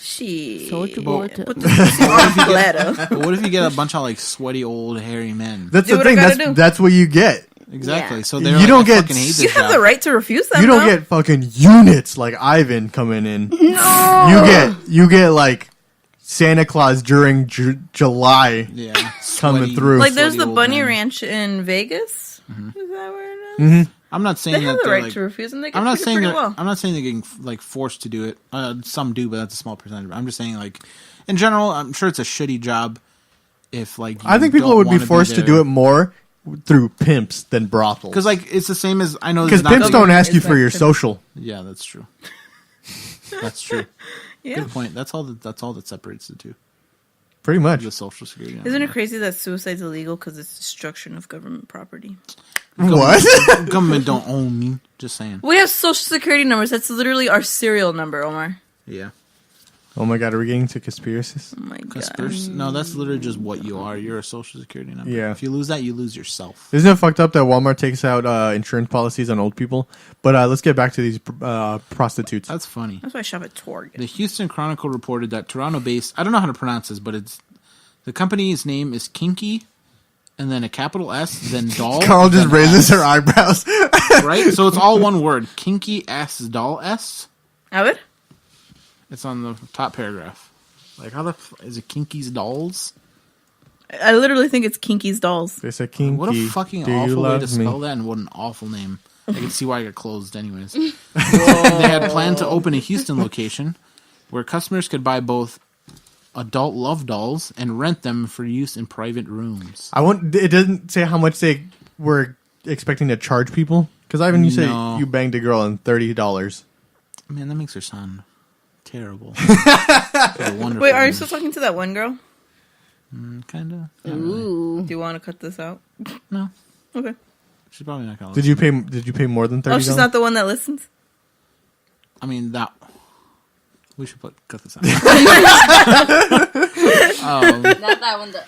Shit. Soldier boy to- Put the pussy on the platter. But what if you get a bunch of like sweaty old hairy men? That's Do the what I thing. gotta That's do. that's what you get. Exactly. Yeah. So they're You like, don't I get- fucking hate this You have job. the right to refuse them. You don't though. get fucking units like Ivan coming in. No. You get like Santa Claus during July Yeah, coming sweaty- through. Like there's sweaty the old Bunny men. Ranch in Vegas. Mm-hmm. Is that where it is? I'm not saying They have that the they're right like. to refuse them. They I'm get not treated saying pretty that. well. I'm not saying they're getting like forced to do it. Some do, but that's a small percentage. I'm just saying like, in general, I'm sure it's a shitty job. If like, I think people would be forced to do it more through pimps than brothels. because like it's the same as I know Because it's not pimps the- don't ask you It's for like your pimp. social. Yeah, that's true. That's true. Yeah. Good point. That's all that separates the two. Pretty much. The social security. number. Isn't it crazy that suicide's illegal because it's destruction of government property? What? Government don't own me. Just saying. We have social security numbers. That's literally our serial number, Omar. Yeah. Oh my god, are we getting to conspiracies? Oh my god. Conspiracy? No, that's literally just what you are. You're a social security number. Yeah. If you lose that, you lose yourself. Isn't it fucked up that Walmart takes out insurance policies on old people? But let's get back to these prostitutes. That's funny. That's why I shop at Target. The Houston Chronicle reported that Toronto-based, I don't know how to pronounce this, but it's the company's name is Kinky, and then a capital S, then Doll. Carl just then raises S, her eyebrows. right? So it's all one word. Kinky S Doll S. Howard? It's on the top paragraph. Like, how the is it Kinky's Dolls? I literally think it's Kinky's Dolls. They said kinky. What a fucking Do you awful way love to me? spell that, and what an awful name. I can see why it got closed anyways. They had planned to open a Houston location where customers could buy both adult love dolls and rent them for use in private rooms. It doesn't say how much they were expecting to charge people. Because Ivan, you say No. you banged a girl on $30. Man, that makes her sound terrible. A wonderful Wait, are you woman. still talking to that one girl? Kind of. Ooh. Do you want to cut this out? No, Okay. she's probably not gonna. Did you pay more than $30? Oh, she's not the one that listens? I mean that. We should cut this out. Not that one. The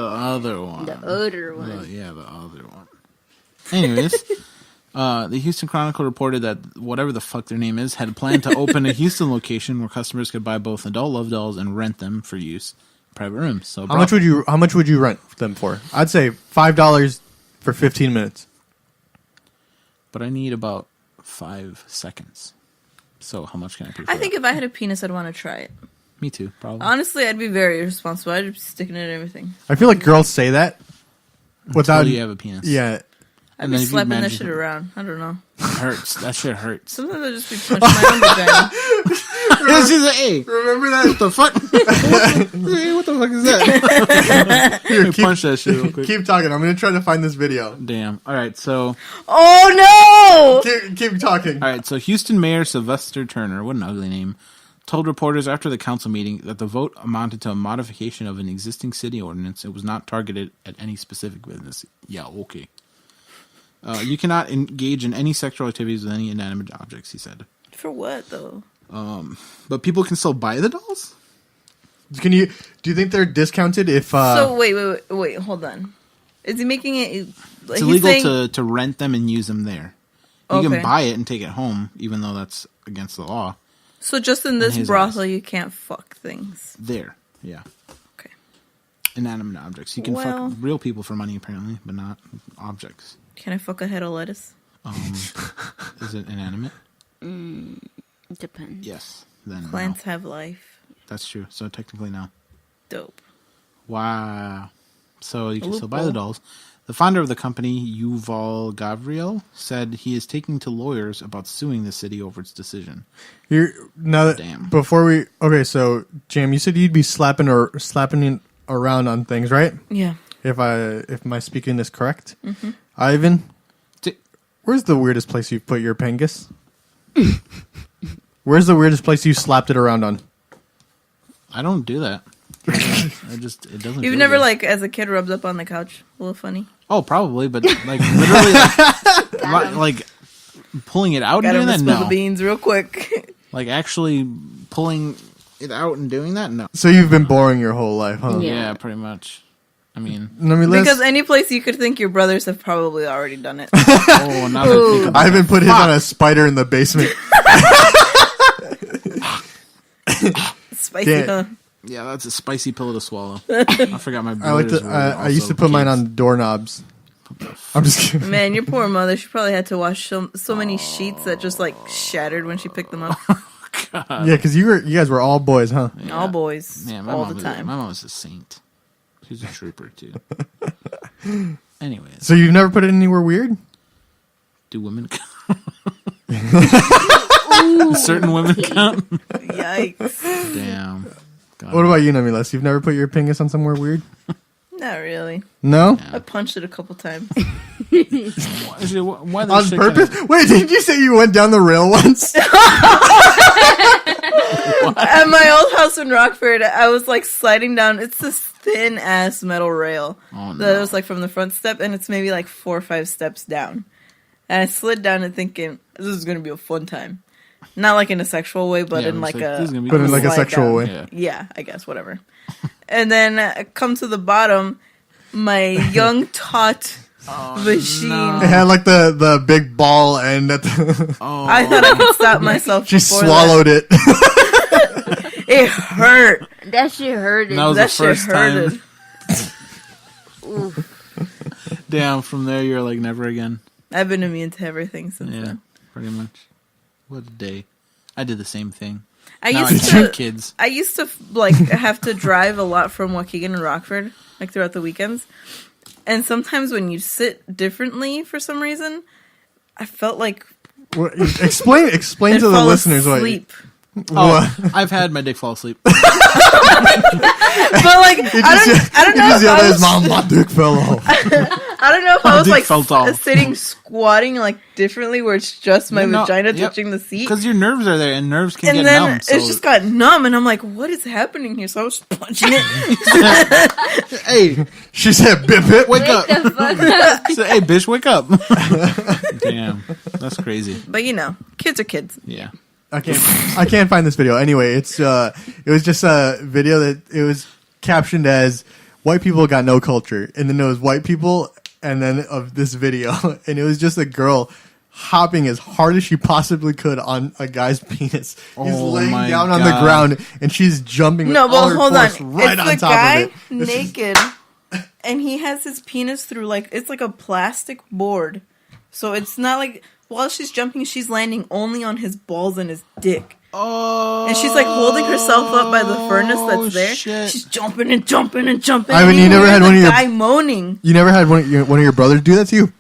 other one. The other one. The other one. Anyways, the Houston Chronicle reported that whatever the fuck their name is had planned to open a Houston location where customers could buy both adult love dolls and rent them for use in private rooms. So How much would you rent them for? I'd say $5 for 15 minutes. But I need about 5 seconds. So how much can I pay for I think if I had a penis, I'd want to try it. Me too, probably. Honestly, I'd be very irresponsible. I'd be sticking it in everything. I feel like girls say that without Until you have a penis. Yeah. I'd And be then if you slapping that imagine- shit around. I don't know. It hurts. That shit hurts. Sometimes I'd just be punching my own vagina. It's just like, hey, Remember that? what the fuck? Hey, what the fuck is that? Here, Punch that shit real quick. keep talking. I'm going to try to find this video. Damn. All right, so Oh no! Keep talking. all right, so Houston Mayor Sylvester Turner, what an ugly name, told reporters after the council meeting that the vote amounted to a modification of an existing city ordinance. It was not targeted at any specific business. Yeah, okay. You cannot engage in any sexual activities with any inanimate objects, he said. For what though? But people can still buy the dolls? Do you think they're discounted if So wait, hold on. Is he making it? Like, It's illegal to rent them and use them there. You Okay. can buy it and take it home, even though that's against the law. So just in this his brothel, eyes. you can't fuck things. There, yeah. Okay. Inanimate objects. You can Well- fuck real people for money, apparently, but not objects. Can I fuck a head of lettuce? Is it inanimate? Depends. Yes. Then Plants no. have life. That's true. So technically, no. Dope. Wow. So you can still buy the loophole. dolls. The founder of the company, Yuval Gavriel, said he is taking to lawyers about suing the city over its decision. Damn. So Jam, you said you'd be slapping around on things, right? Yeah. If my speaking is correct. Mm-hmm. Ivan, where's the weirdest place you've put your pengus? Where's the weirdest place you slapped it around on? I don't do that. It doesn't. You've feel never, good. like, as a kid, rubbed up on the couch? A little funny. Oh, probably, but like literally, like pulling it out Got and him doing to that. spill No, the beans real quick. like actually pulling it out and doing that. No. So you've been boring your whole life, huh? Yeah. Yeah, pretty much. I mean, Because any place you could think your brothers have probably already done it. oh, now that I think about Ivan put his on a spider in the basement. Spicy, Damn. huh? yeah, that's a spicy pill to swallow. I forgot my. I like to. brothers were I used also to put mine kids. on doorknobs. I'm just kidding. Man, your poor mother, she probably had to wash so many sheets that just, like, shattered when she picked them up. Yeah, because you guys were all boys, huh? All boys. Yeah, my all mom the time. My mom was a saint. She's a trooper too. Anyways, So you've never put it anywhere weird? do women count? Certain women count. Yikes. Damn. God. What about you, Namilas? You've never put your pingus on somewhere weird? Not really. No? I punched it a couple times. Actually, why the On shit purpose? kinda- Wait, did you say you went down the rail once? At my old house in Rockford, I was like sliding down. It's this thin ass metal rail Oh, that no. was like from the front step, and it's maybe like 4 or 5 steps down. And I slid down and thinking this is going to be a fun time, not like in a sexual way, but Yeah, in it's like this is a gonna be But in cool. like a slide sexual down. way. Yeah. Yeah, I guess whatever. And then I come to the bottom, my young taut machine. It had like the big ball and at the Oh, I thought I could stop myself. she before swallowed it. that. It hurt. That shit hurted. That was That the shit first time. hurted. Damn, from there you're like never again. I've been immune to everything since Yeah, then. pretty much. What a day. I did the same thing. I Now used I to have kids. I used to like have to drive a lot from Waukegan and Rockford, like throughout the weekends. And sometimes when you sit differently for some reason, I felt like What- explain I'd to the fall listeners what. asleep. Oh, I've had my dick fall asleep. But like I don't know Just if yelled I at his was, mom, my dick fell off. I don't know if I was dick like felt off. sitting squatting like differently where it's just my No, vagina yep. touching the seat. Because your nerves are there, and nerves can And get then numb. it So, just got numb, and I'm like, "What is happening here?" So I was punching it. hey, She said, "Bip it." wake up! The fuck up. She said, hey, bitch, wake up! Damn, that's crazy. But you know, kids are kids. Yeah. I can't find this video. Anyway, it was just a video that it was captioned as "White people got no culture," and then there was white people, and then of this video, and it was just a girl hopping as hard as she possibly could on a guy's penis. He's laying down on the ground, and she's jumping. No, with all but her hold on. force right It's on the top guy of it. naked, and he has his penis through it's like a plastic board. So it's not like while she's jumping, she's landing only on his balls and his dick. Oh, And she's like holding herself up by the furnace that's there. shit. She's jumping and jumping and jumping. Ivan, and you never hear had the one of your- guy moaning. You never had one of your brothers do that to you?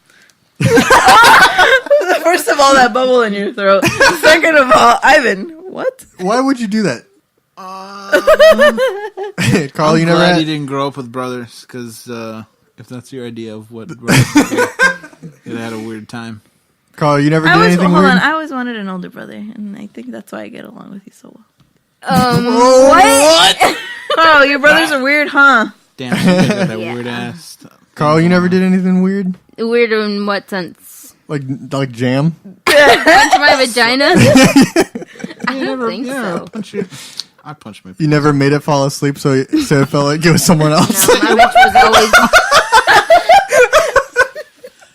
First of all, that bubble in your throat. Second of all, Ivan, what? Why would you do that? Carl, I'm you never glad had. you didn't grow up with brothers, because if that's your idea of what brothers do, you'd had a weird time. Carl, you never did Hold anything on. weird? I always wanted an older brother, and I think that's why I get along with you so well. What? Oh, your brothers are weird, huh? Damn, she got that Yeah. weird ass. Carl, you never did anything weird? Weird in what sense? Like jam? Punch my vagina? I don't think so. I punched my. You never made it fall asleep, so it felt like it was someone else. No, my bitch was always.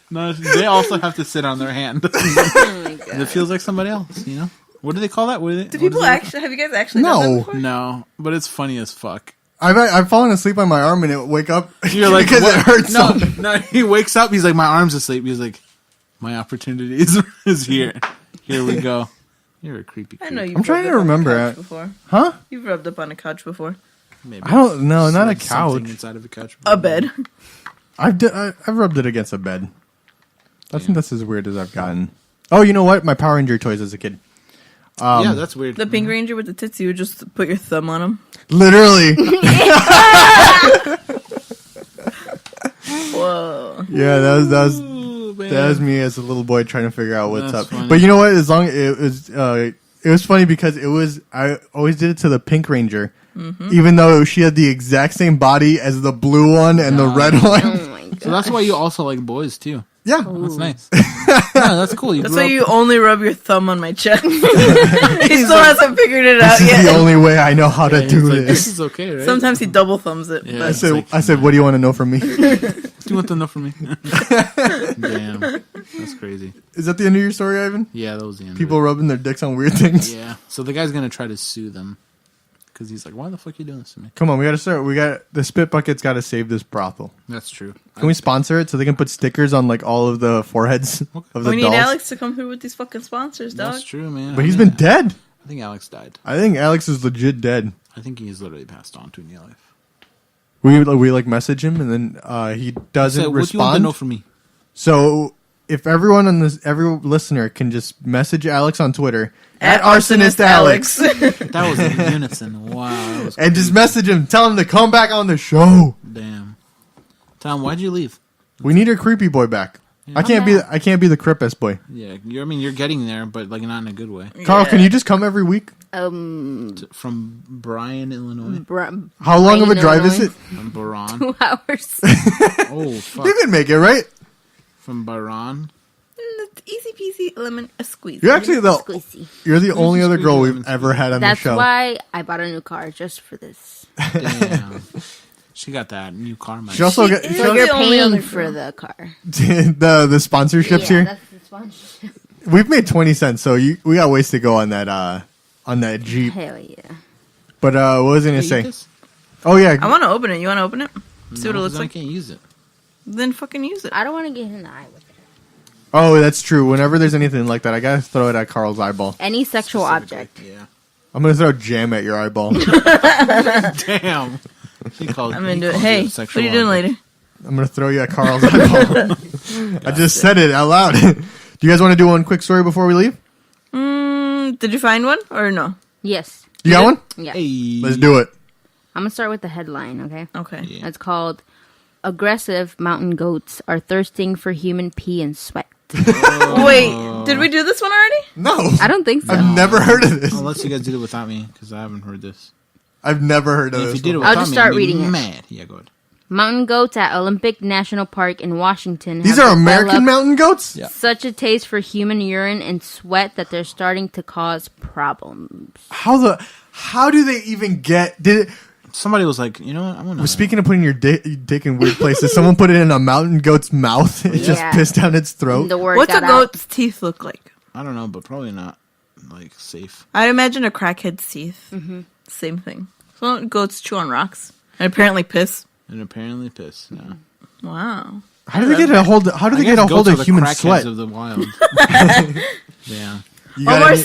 No, they also have to sit on their hand. Oh my god. It feels like somebody else, you know? What do they call that? Do people actually? Have you guys actually done that No. before? No, but it's funny as fuck. I've fallen asleep on my arm and it would wake up. You're like, because what? it hurts. No, so no. He wakes up. He's like, my arm's asleep. He's like, my opportunity is here. Here we go. You're a creepy. I know you've I'm trying rubbed to up on a remember couch it. before. Huh? You've rubbed up on a couch before. Maybe. I don't know. Not a Like something couch. inside of a couch. A bed. I've rubbed it against a bed. I think that's as weird as I've gotten. Oh, you know what? My Power Ranger toys as a kid. Yeah, that's weird. The Pink Ranger with the tits, you would just put your thumb on him. Literally. Whoa. Yeah, that Ooh, man. was me as a little boy trying to figure out what's That's up. funny. But you know what? As long it was funny because I always did it to the Pink Ranger, even though she had the exact same body as the blue one and the red one. Oh my god. So that's why you also like boys too. Yeah, That's nice. No, that's cool. You That's grew why up- you only rub your thumb on my chest. He still hasn't figured it out this is the yet. only way I know how to He's do like, this. this is okay, right? Sometimes he double thumbs it. Yeah. But I said, what do you want to know from me? Do you want to know from me? Damn, that's crazy. Is that the end of your story, Ivan? Yeah, that was the end. People of rubbing their dicks on weird things. it. Yeah. So the guy's gonna try to sue them because he's like, "Why the fuck are you doing this to me?" Come on, we got to start. We got the Spit Bucket's got to save this brothel. That's true. Can we sponsor it so they can put stickers on like all of the foreheads of the we need dolls? Alex to come through with these fucking sponsors, dog. That's true, man. But he's been dead. I think Alex died. I think Alex is legit dead. I think he's literally passed on to new life. We like message him and then he doesn't So, what do you want to respond. know from me? So if everyone on this, every listener can just message Alex on Twitter At Arsonist Alex, That was in unison. Wow. That was and just message him, tell him to come back on the show. damn. Tom, why'd you leave? We need our creepy boy back. I can't be the creepest boy. Yeah, you're getting there, but like not in a good way. Carl, Yeah. can you just come every week? From Bryan, Illinois. How long of a Bryan, drive is Illinois. it? From Baran. 2 hours. Oh fuck. You can make it, right? From Baran. It's easy peasy, lemon, a squeeze. You're actually Squeezy. you're the only other girl squeeze we've lemon ever had on That's the show. why I bought a new car just for this. Damn. She got that new car money. She also She got is she like also- You're the only paying other for girl. the car. the sponsorships Yeah, here. that's the sponsorship. We've made 20 cents, so we got ways to go on that Jeep. Hell yeah. But what was I gonna Hey, say? you guys- Oh yeah, I want to open it. You want to open it? See what No, it looks 'cause I like? can't use it. Then fucking use it. I don't want to get in the eye with it. oh that's true. Whenever there's anything like that, I gotta throw it at Carl's eyeball. Any sexual object. Yeah. I'm gonna throw jam at your eyeball. Damn. She called. I'm he into it. called Hey, you a what sexual are you doing object. later? I'm gonna throw you at Carl's eyeball. I just said it out loud. Do you guys want to do one quick story before we leave? Did you find one or no? Yes. You got one? Yeah. Hey. Let's do it. I'm going to start with the headline, okay? Okay. Yeah. It's called Aggressive Mountain Goats Are Thirsting for Human Pee and Sweat. Wait, did we do this one already? No, I don't think so. I've never heard of this. Unless you guys did it without me, because I haven't heard this. I've never heard of If this. you did it one. without I'll just me, start I'd be reading it. mad. Yeah, go ahead. Mountain goats at Olympic National Park in Washington. These have are American developed mountain goats? Yeah. such a taste for human urine and sweat that they're starting to cause problems. How do they even get... Somebody was like, you know what? I'm gonna. Speaking of putting your dick in weird places, someone put it in a mountain goat's mouth. It just Yeah. pissed down its throat. The word What's a got out. goat's teeth look like? I don't know, but probably not like safe. I imagine a crackhead's teeth. Mm-hmm. Same thing. So goats chew on rocks and apparently piss. And apparently piss. Yeah. Wow. How do they get a hold? How do they get a hold of human sweat? Of the wild. Yeah. You got Omar, any-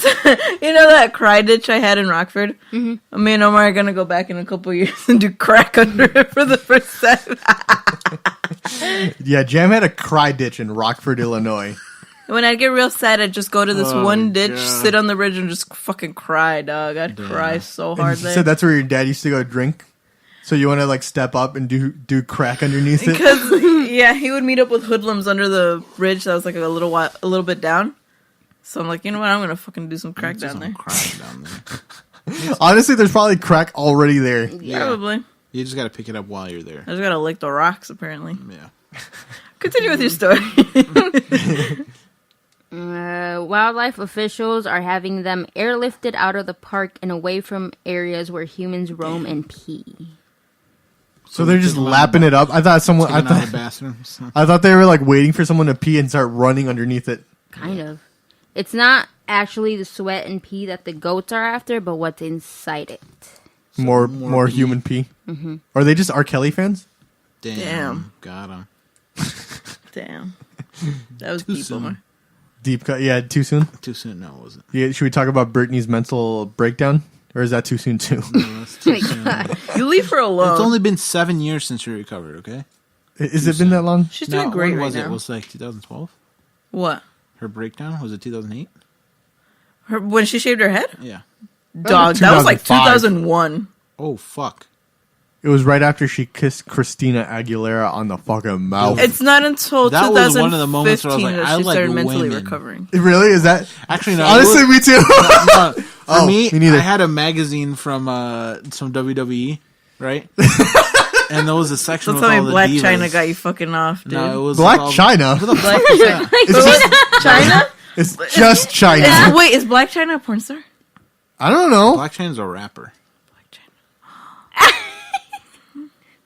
you know that cry ditch I had in Rockford? Mm-hmm. Me and Omar are gonna go back in a couple years and do crack under it for the first time. Yeah, Jam had a cry ditch in Rockford, Illinois. When I'd get real sad, I'd just go to this Oh, one ditch, God. sit on the ridge, and just fucking cry, dog. I'd cry so hard You there. said that's where your dad used to go drink. So you want to like step up and do crack underneath it? Because yeah, he would meet up with hoodlums under the ridge that was like a little bit down. So I'm like, you know what? I'm gonna fucking do some crack down there. Crack down there. Honestly, there's probably crack already there. Yeah. Probably. You just got to pick it up while you're there. I just gotta lick the rocks. Apparently. Yeah. Continue with your story. Wildlife officials are having them airlifted out of the park and away from areas where humans roam and pee. So they're just lapping it up. I thought someone. I Taking out the thought. bathrooms. I thought they were like waiting for someone to pee and start running underneath it. Kind of. It's not actually the sweat and pee that the goats are after, but what's inside it. More pee. human pee. Are they just R. Kelly fans? Damn. Got him. Damn. That was Too deep, soon. Omar. Deep cut. Yeah, too soon. Too soon. No, it wasn't. Yeah, should we talk about Britney's mental breakdown, or is that too soon too? No, that's too soon. You leave her alone. It's only been 7 years since she recovered. Okay. Is it been that long? She's doing great when right was now. it? Was it like 2012? What? Her breakdown was it 2008? When she shaved her head? Yeah. Dog, that was like 2005. 2001. Oh fuck. It was right after she kissed Christina Aguilera on the fucking mouth. It's not until That 2015 was one of the moments where I was like, that I she like started mentally women. recovering. Really? Is that Actually, no. honestly me too? For Oh, me, me neither. I had a magazine from some WWE, right? And there was a section Don't with tell all me the Black divas. China got you fucking off, dude. No, it was Black all- China. What the fuck was that? It's just China? it's just China. Wait, is Black China a porn star? I don't know. Black China's a rapper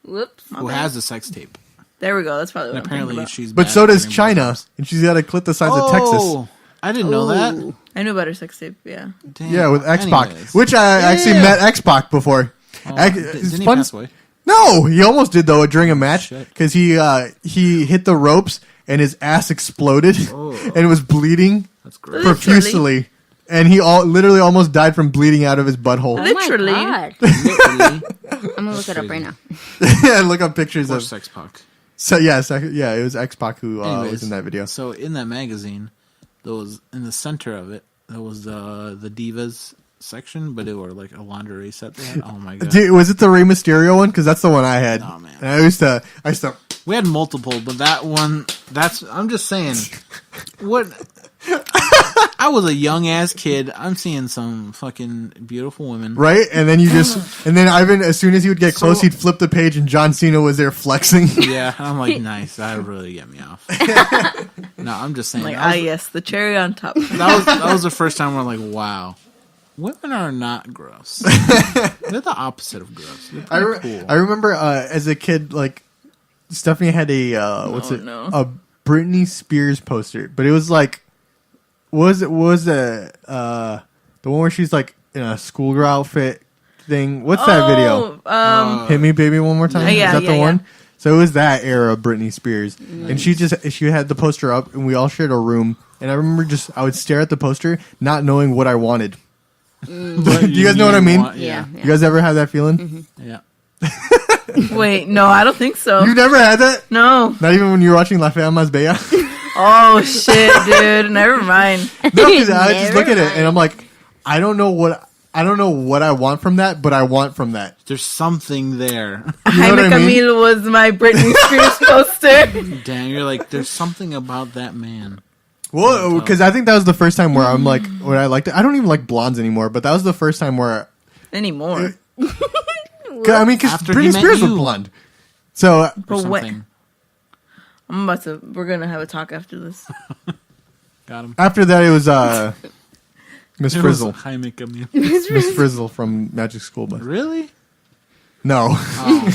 Whoops. who has a sex tape. There we go. That's probably what And I'm thinking apparently about. she's. But bad so at does getting China, blowjobs. and she's got a clit the size of Texas. Oh, I didn't know that. I knew about her sex tape, yeah. Damn. Yeah, with X Pac, Anyways. which I actually Yeah. met X Pac before. Oh, X- didn't it's he fun- pass away? No, he almost did though during a match Shit. because he hit the ropes and his ass exploded Oh. and was bleeding That's great. profusely, and he literally almost died from bleeding out of his butthole. Literally. Oh my God. Literally. I'm gonna look it up right now. Look up pictures Or of. sex Pac. So yeah, it was X Pac who Anyways, was in that video. So in that magazine, there was in the center of it, there was the divas section, but it were like a lingerie set. They had. Oh my god, Dude, was it the Rey Mysterio one? Because that's the one I had. Oh, man. And I used to. we had multiple, but that one. I'm just saying, what. I was a young ass kid. I'm seeing some fucking beautiful women. Right, and then and then Ivan, as soon as he would get close, he'd flip the page, and John Cena was there flexing. Yeah, I'm like, nice. That would really get me off. No, I'm just saying. Like, that was- yes, the cherry on top. that was the first time we're like, wow, women are not gross. They're the opposite of gross. They're pretty cool. I remember as a kid, like Stephanie had a a Britney Spears poster, but it was like, was the one where she's like in a schoolgirl outfit thing? What's that video? Hit Me Baby One More Time. Yeah, Is that yeah, the yeah. one? So it was that era of Britney Spears, and she had the poster up, and we all shared a room. And I remember I would stare at the poster, not knowing what I wanted. Do you guys know what I mean? Yeah. You guys ever have that feeling? Yeah. Wait, no, I don't think so. You never had that? No. Not even when you were watching La Fea Más Bella? Oh, shit, dude. Never mind. No, because I just Never look at it mind. and I'm like, I don't know what I want from that, but I want from that. There's something there. You know Jaime what I mean? Camille was my Britney Spears poster. Damn, you're like, there's something about that man. Well, because I think that was the first time where I'm like, when I liked it. I don't even like blondes anymore, but that was the first time where, Anymore. I mean, because After he Britney met Spears was you. blonde. So or But what? something. We're gonna have a talk after this. Got him. after that, it was Miss It was Frizzle. Jaime Camille. Miss Frizzle from Magic School Bus. Really? No,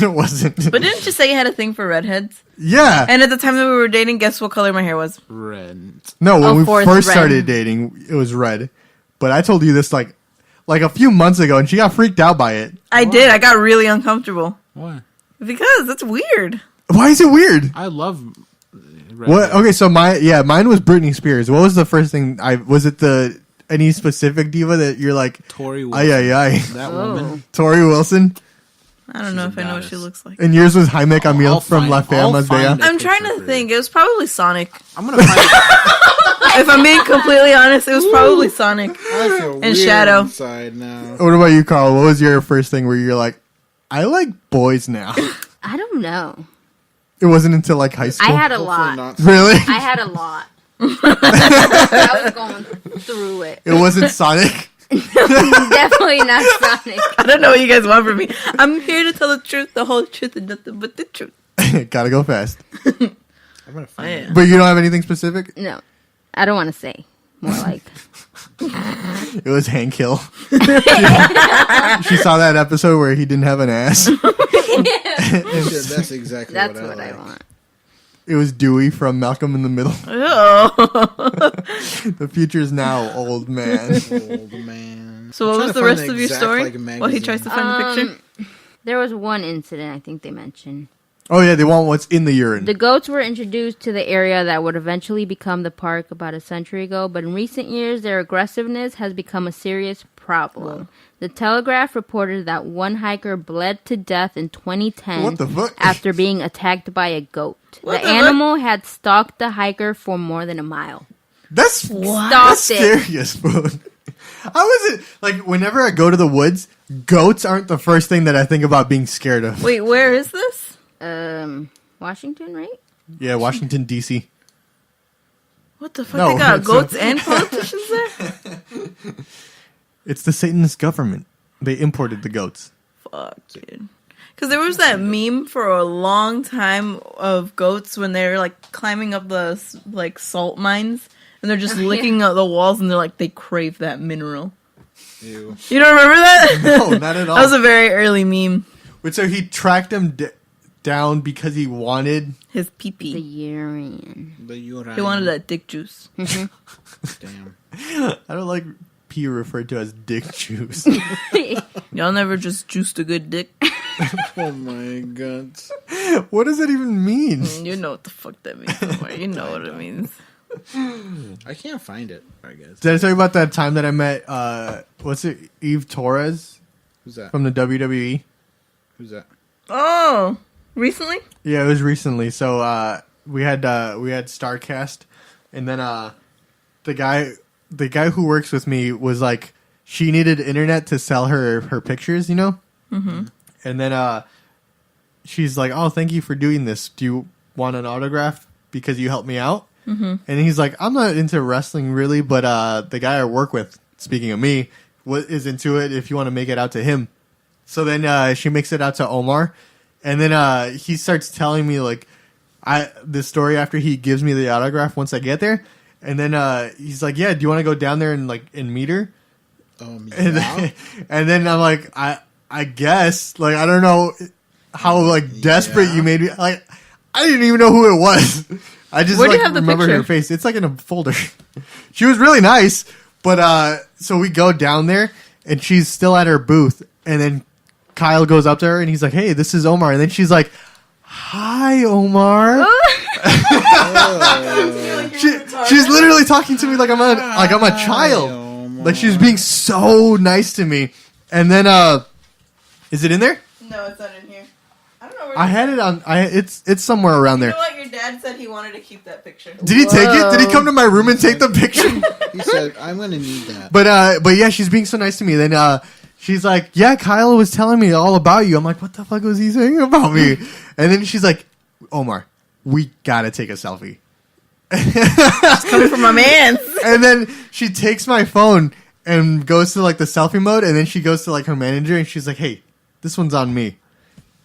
it wasn't. But didn't you say you had a thing for redheads? Yeah. And at the time that we were dating, guess what color my hair was? Red. No, when Oh, we Forrest first red. started dating, it was red. But I told you this like a few months ago, and she got freaked out by it. I did. I got really uncomfortable Why? because that's weird. Why is it weird? I love red. What? Okay, so mine was Britney Spears. What was the first thing? Was it any specific diva that you're like? Tori Ay Wilson. ay ay. That Oh. woman. Tori Wilson, I don't know She's if a I know what goddess. she looks like. and yours was Jaime Camille I'll from find- La Fea I'll Más Bella. find it. I'm trying picture to for think. It was probably Sonic. I'm gonna find If I'm being completely honest, it was probably Sonic. I feel And Shadow. inside now. What about you, Carl? What was your first thing where you're like, I like boys now? I don't know. It wasn't until like high school. I had a lot. Really? I had a lot. I was going through it. It wasn't Sonic. Definitely not Sonic. I don't know what you guys want from me. I'm here to tell the truth, the whole truth, and nothing but the truth. Gotta go fast. I'm gonna find Oh, it. yeah. But you don't have anything specific? No, I don't want to say. More like It was Hank Hill. She saw that episode where he didn't have an ass. That's exactly that's what what I I like. want. It was Dewey from Malcolm in the Middle. Oh. The future's now, old man. Old man. So what was the rest of your story? While he tries to find the picture. There was one incident I think they mentioned. Oh yeah, they want what's in the urine. The goats were introduced to the area that would eventually become the park about a century ago, but in recent years their aggressiveness has become a serious problem. The Telegraph reported that one hiker bled to death in 2010 What the fuck? after being attacked by a goat. What The the animal had stalked the hiker for more than a mile. That's Stalked it. scary as fuck. How is it like whenever I go to the woods, goats aren't the first thing that I think about being scared of. Wait, where is this? Washington, right? Yeah, Washington D.C. What the fuck? No, They got it's goats and politicians there? It's the Satanist government. They imported the goats. Fuck, dude. Because there was that meme for a long time of goats when they were like climbing up the like salt mines and they're just licking at the walls and they're like they crave that mineral. Ew. You don't remember that? No, not at all. That was a very early meme. But so he tracked him down because he wanted. His The pee-pee. urine. The urine. He wanted that dick juice. Damn. I don't like pee referred to as dick juice. Y'all never just juiced a good dick. Oh my god. What does that even mean? You know what the fuck that means. Somewhere. You know what it means. I can't find it, I guess. Did I tell you about that time that I met, what's it, Eve Torres Who's that? from the WWE? Who's that? Oh, recently? Yeah, it was recently. So we had StarCast, and then the guy who works with me was like, she needed internet to sell her pictures, you know. Mm-hmm. And then she's like, "Oh, thank you for doing this. Do you want an autograph because you helped me out?" Mm-hmm. And he's like, "I'm not into wrestling really, but the guy I work with, speaking of me, is into it. If you want to make it out to him." So then she makes it out to Omar, and then he starts telling me like this story after he gives me the autograph once I get there, and then he's like, "Yeah, do you want to go down there and meet her?" Yeah. And then I'm like, I guess, like, I don't know how like desperate Yeah. you made me. Like, I didn't even know who it was. I just Where do you like have the remember her picture? face. It's like in a folder. She was really nice, but so we go down there and she's still at her booth, and then Kyle goes up to her and he's like, "Hey, this is Omar," and then she's like, "Hi, Omar." She's literally talking to me like I'm a child. Omar. Like she's being so nice to me. And then is it in there? No, it's not in here. I don't know where I had it on it's somewhere around You there. know what? Your dad said he wanted to keep that picture. Did he take it? Did he come to my room and take the picture? He said, "I'm gonna need that." But yeah, she's being so nice to me. Then she's like, "Yeah, Kyle was telling me all about you." I'm like, "What the fuck was he saying about me?" And then she's like, "Omar, we gotta take a selfie." Coming from my man. And then she takes my phone and goes to like the selfie mode, and then she goes to like her manager and she's like, "Hey, this one's on me."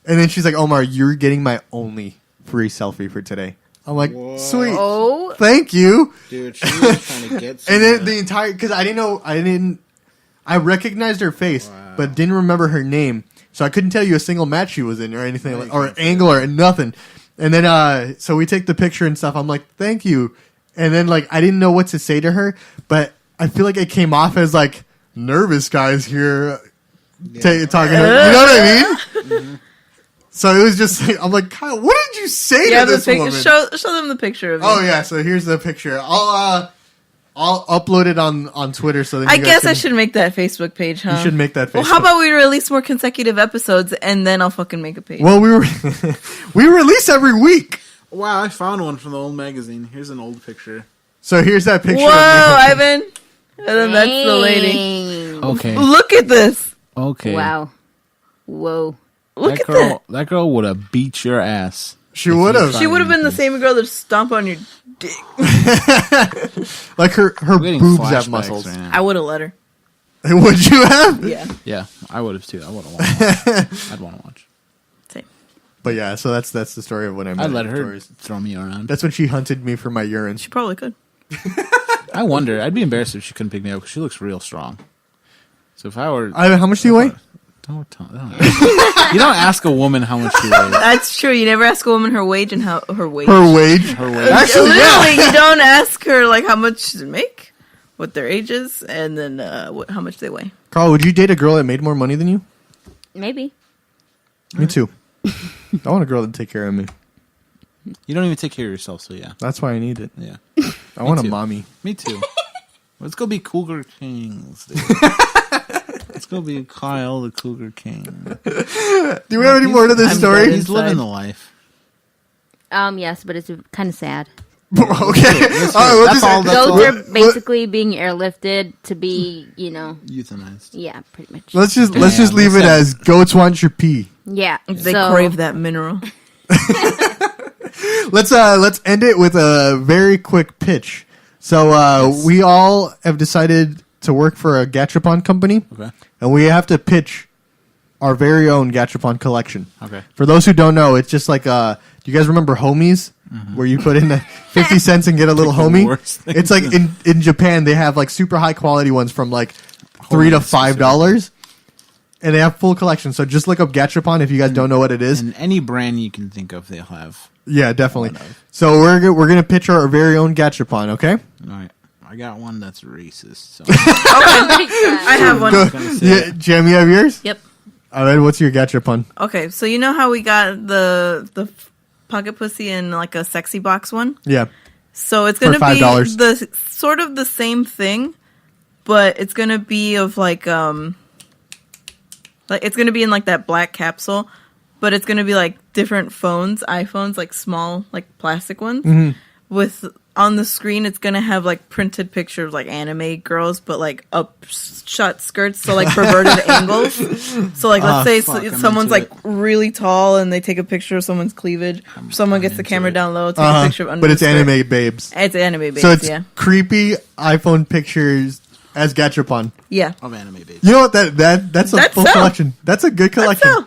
And then she's like, Omar, you're getting my only free selfie for today. I'm like, sweet. Oh. Thank you. Dude, she was trying to get And then the entire, because I recognized her face, but didn't remember her name. So I couldn't tell you a single match she was in or anything, like, or angle or nothing. And then, so we take the picture and stuff. I'm like, thank you. And then, like, I didn't know what to say to her, but I feel like it came off as, like, nervous guys here talking to her. You know what I mean? Mm-hmm. So it was just like, I'm like, Kyle, what did you say to this woman? Show them the picture of it. Oh yeah, so here's the picture. I'll upload it on Twitter so that I guess I should make that Facebook page, huh? You should make that Facebook. Well, how about we release more consecutive episodes and then I'll fucking make a page. Well, we release every week. Wow, I found one from the old magazine. Here's an old picture. So here's that picture. Whoa, of me. Ivan. And then that's the lady. Okay. Look at this. Okay. Wow. Whoa. Look at that. That girl would have beat your ass. She would have. She would have been the same girl that stomp on your dick. Like her Getting boobs have flashbacks muscles. right now. I would have let her. Would you have? Yeah. Yeah, I would have too. I would have. I'd want to watch. Same. But yeah, so that's the story of when I met I'd let her Victoria's. throw me around. That's when she hunted me for my urine. She probably could. I wonder. I'd be embarrassed if she couldn't pick me up because she looks real strong. So if I were, How much do you weigh? don't you don't ask a woman how much she weighs. That's true. You never ask a woman her wage and how her wage. Her wage. Her weight. Actually, Literally, yeah. you don't ask her like how much they make, what their age is, and then how much they weigh. Carl, would you date a girl that made more money than you? Maybe. Me too. I want a girl to take care of me. You don't even take care of yourself, so yeah. That's why I need it. Yeah. I want a too. mommy. Me too. Let's go be Cougar Kings, dude. Let's go be Kyle the Cougar King. Do we have any more to this I'm story? dead He's living inside. the life. Yes, but it's kind of sad. Okay. All right, we'll That's all. That's Goats all. are basically being airlifted to be, Euthanized. yeah, pretty much. let's just Damn, leave it that's as goats want your pee. Yeah. They so, crave that mineral. Let's end it with a very quick pitch. So we all have decided to work for a Gachapon company, Okay. and we have to pitch our very own Gachapon collection. Okay. For those who don't know, it's just like do you guys remember Homies? Where you put in the 50 cents and get a little The homie? worst thing. It's like in Japan they have like super high quality ones from like $3 to $5. And they have full collection. So just look up Gachapon if you guys don't know what it is. And any brand you can think of, they'll have. Yeah, definitely. One of. So we're gonna pitch our very own Gachapon, okay? All right. I got one that's racist. So I have one. I'm gonna say Yeah, Jam, you have yours? Yep. All right, what's your Gachapon? Okay, so you know how we got the pocket pussy in like a sexy box one? Yeah. So it's For gonna be $5. the sort of the same thing, but it's gonna be of like it's gonna be in like that black capsule, but it's gonna be like different iPhones, like small, like plastic ones. Mm-hmm. With on the screen, it's gonna have like printed pictures, like anime girls, but like upshot skirts, so like perverted angles. So like, let's say fuck, I'm someone's into like really tall, and they take a picture of someone's cleavage. Someone gets the into camera it. down low, take a picture of under. But it's the skirt. anime babes. It's anime based, So it's yeah, creepy iPhone pictures as Gachapon. yeah. of anime baby. You know what? That's a That's full so. collection. That's a good collection. so.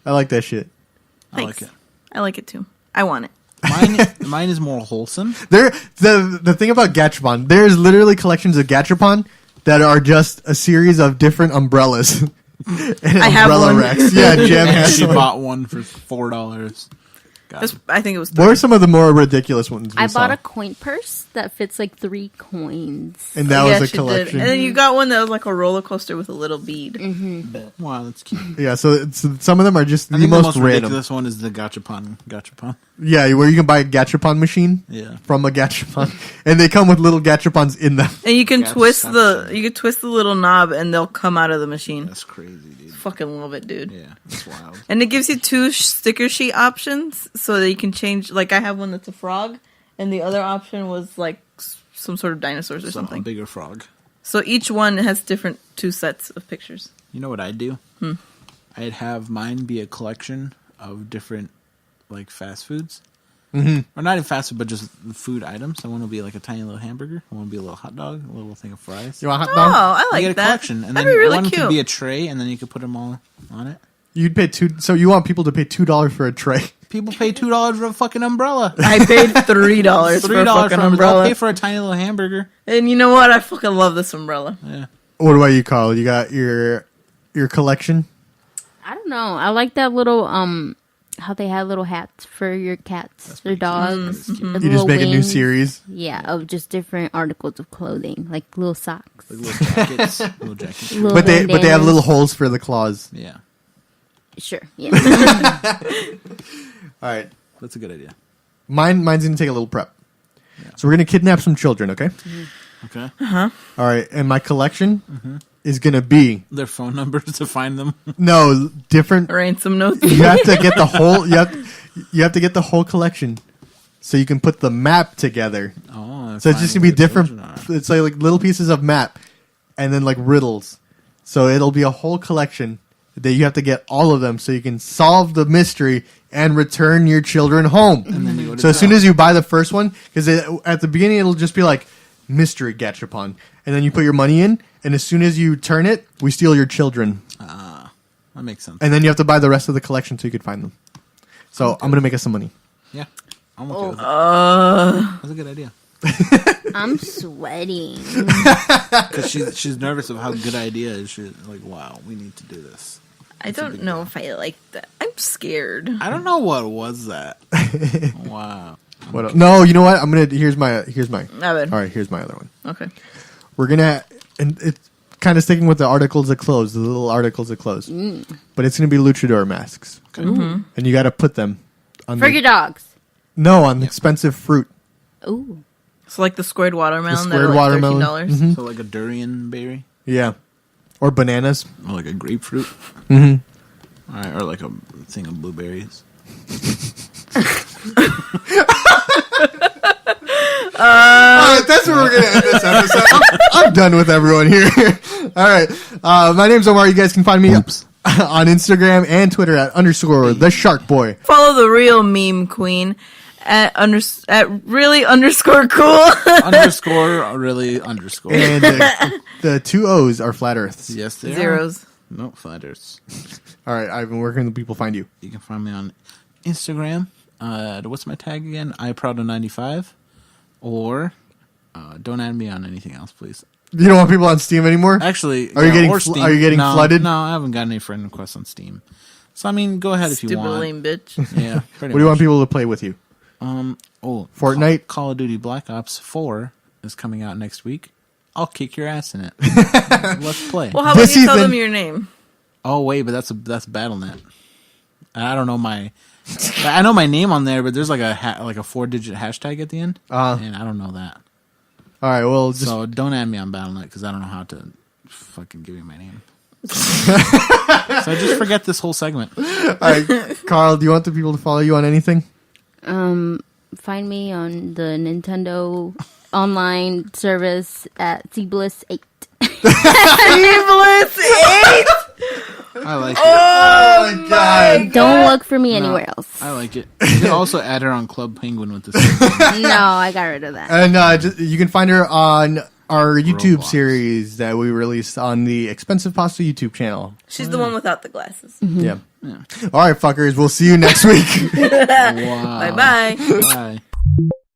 I like that shit. I Thanks. like it. I like it too. I want it. Mine is more wholesome. The thing about Gachapon, there's literally collections of Gachapon that are just a series of different umbrellas. And I have umbrella one. racks. Yeah, Jam And has she one. bought one for $4. I think it was. What are some of the more ridiculous ones we I bought saw? a coin purse that fits like 3 coins. And that Yeah, was a she did. collection. And then you got one that was like a roller coaster with a little bead. Wow, that's cute. Yeah, so some of them are just I the think the most most random. ridiculous one is the Gachapon. Yeah, where you can buy a Gachapon machine Yeah. from a Gachapon, and they come with little Gachapons in them. And you can Yeah, twist that's you can twist the little knob, and they'll come out of the machine. That's crazy, dude. Fucking love it, dude. Yeah, that's wild. And it gives you 2 sticker sheet options, so that you can change. Like I have one that's a frog, and the other option was like some sort of dinosaurs or A something. bigger frog. So each one has different 2 sets of pictures. You know what I'd do? I'd have mine be a collection of different, like, fast foods. Mm-hmm. Or not even fast food, but just food items. So one will be like a tiny little hamburger. One will be a little hot dog, a little thing of fries. You want a hot Oh, dog? I You like get a that. collection, and That'd then be really one cute. could be a tray, and then you could put them all on it. You'd pay So you want people to pay $2 for a tray? People pay $2 for a fucking umbrella. I paid $3 for a fucking I'll umbrella. pay for a tiny little hamburger. And you know what? I fucking love this umbrella. Yeah. What about you, Carl? You got your collection? I don't know. I like that little how they had little hats for your cats, their dogs. Cute. the You just little make a new wings. series? Yeah, of just different articles of clothing, like little socks. Like little jackets. Little jackets. Little But they have bandanas. little holes for the claws. Yeah. Sure, yeah. All right. That's a good idea. Mine's going to take a little prep. So we're going to kidnap some children, okay? Okay. All right. And my collection is going to be... Their phone numbers to find them. No, different... Ransom notes. You have to get the whole... You have to get the whole collection so you can put the map together. Oh, So it's just going to be different... It's like little pieces of map and then like riddles. So it'll be a whole collection that you have to get all of them so you can solve the mystery and return your children home. And then you go to So as jail. soon as you buy the first one, because at the beginning it'll just be like mystery gachapon, and then you put your money in, and as soon as you turn it, we steal your children, That makes sense. and then you have to buy the rest of the collection so you could find them. So I'm gonna make us some money. Yeah. I'm okay with it. That's a good idea. I'm sweating. Because she's nervous of how good idea is. She's like, wow, we need to do this. I don't know if I like that. I'm scared. I don't know what was that. Wow. What else? No, you know what? Here's my. Not bad. All right, here's my other one. Okay. We're gonna, and it's kind of sticking with the articles of clothes, the little articles of clothes, but it's gonna be luchador masks, Okay. and you got to put them on For your dogs. on expensive fruit. Ooh. It's like the squared watermelon. The that are squared like watermelon. $13. So like a durian berry? Yeah, or bananas. Or like a grapefruit? Mm-hmm. All right, or like a thing of blueberries. All right, that's where we're gonna end this episode. I'm done with everyone here. All right, my name's Omar. You guys can find me on Instagram and Twitter at _the_shark_boy. Follow the real meme queen at really _cool. Underscore, really underscore. And the two O's are flat Earths. Yes, they are. Zeros. No, flat earths. All right, Ivan, where can the people find you? You can find me on Instagram. What's my tag again? iProuda95. Or don't add me on anything else, please. You don't want people on Steam anymore? Actually, Are you getting or fl- Steam. are you getting No, flooded? No, I haven't got any friend requests on Steam. So I mean, go ahead if you Stupid want. lame bitch. Yeah. What do you want people to play with you? Fortnite? Call of Duty Black Ops 4 is coming out next week. I'll kick your ass in it. Let's play. Well, how about This you tell season- them your name? Oh wait, but that's BattleNet. And I don't know I know my name on there, but there's like a 4-digit hashtag at the end, and I don't know that. All right, well, just So don't add me on BattleNet because I don't know how to fucking give you my name. So just forget this whole segment. all right, Carl, do you want the people to follow you on anything? Find me on the Nintendo online service at Cbliss8. Evilus 8! I like it. Oh my God! Don't look for me anywhere else. I like it. You can also add her on Club Penguin with this. No, I got rid of that. And you can find her on our YouTube Roblox. series that we released on the Expensive Pasta YouTube channel. She's the one without the glasses. Yeah. All right, fuckers. We'll see you next week. Wow. Bye-bye. Bye.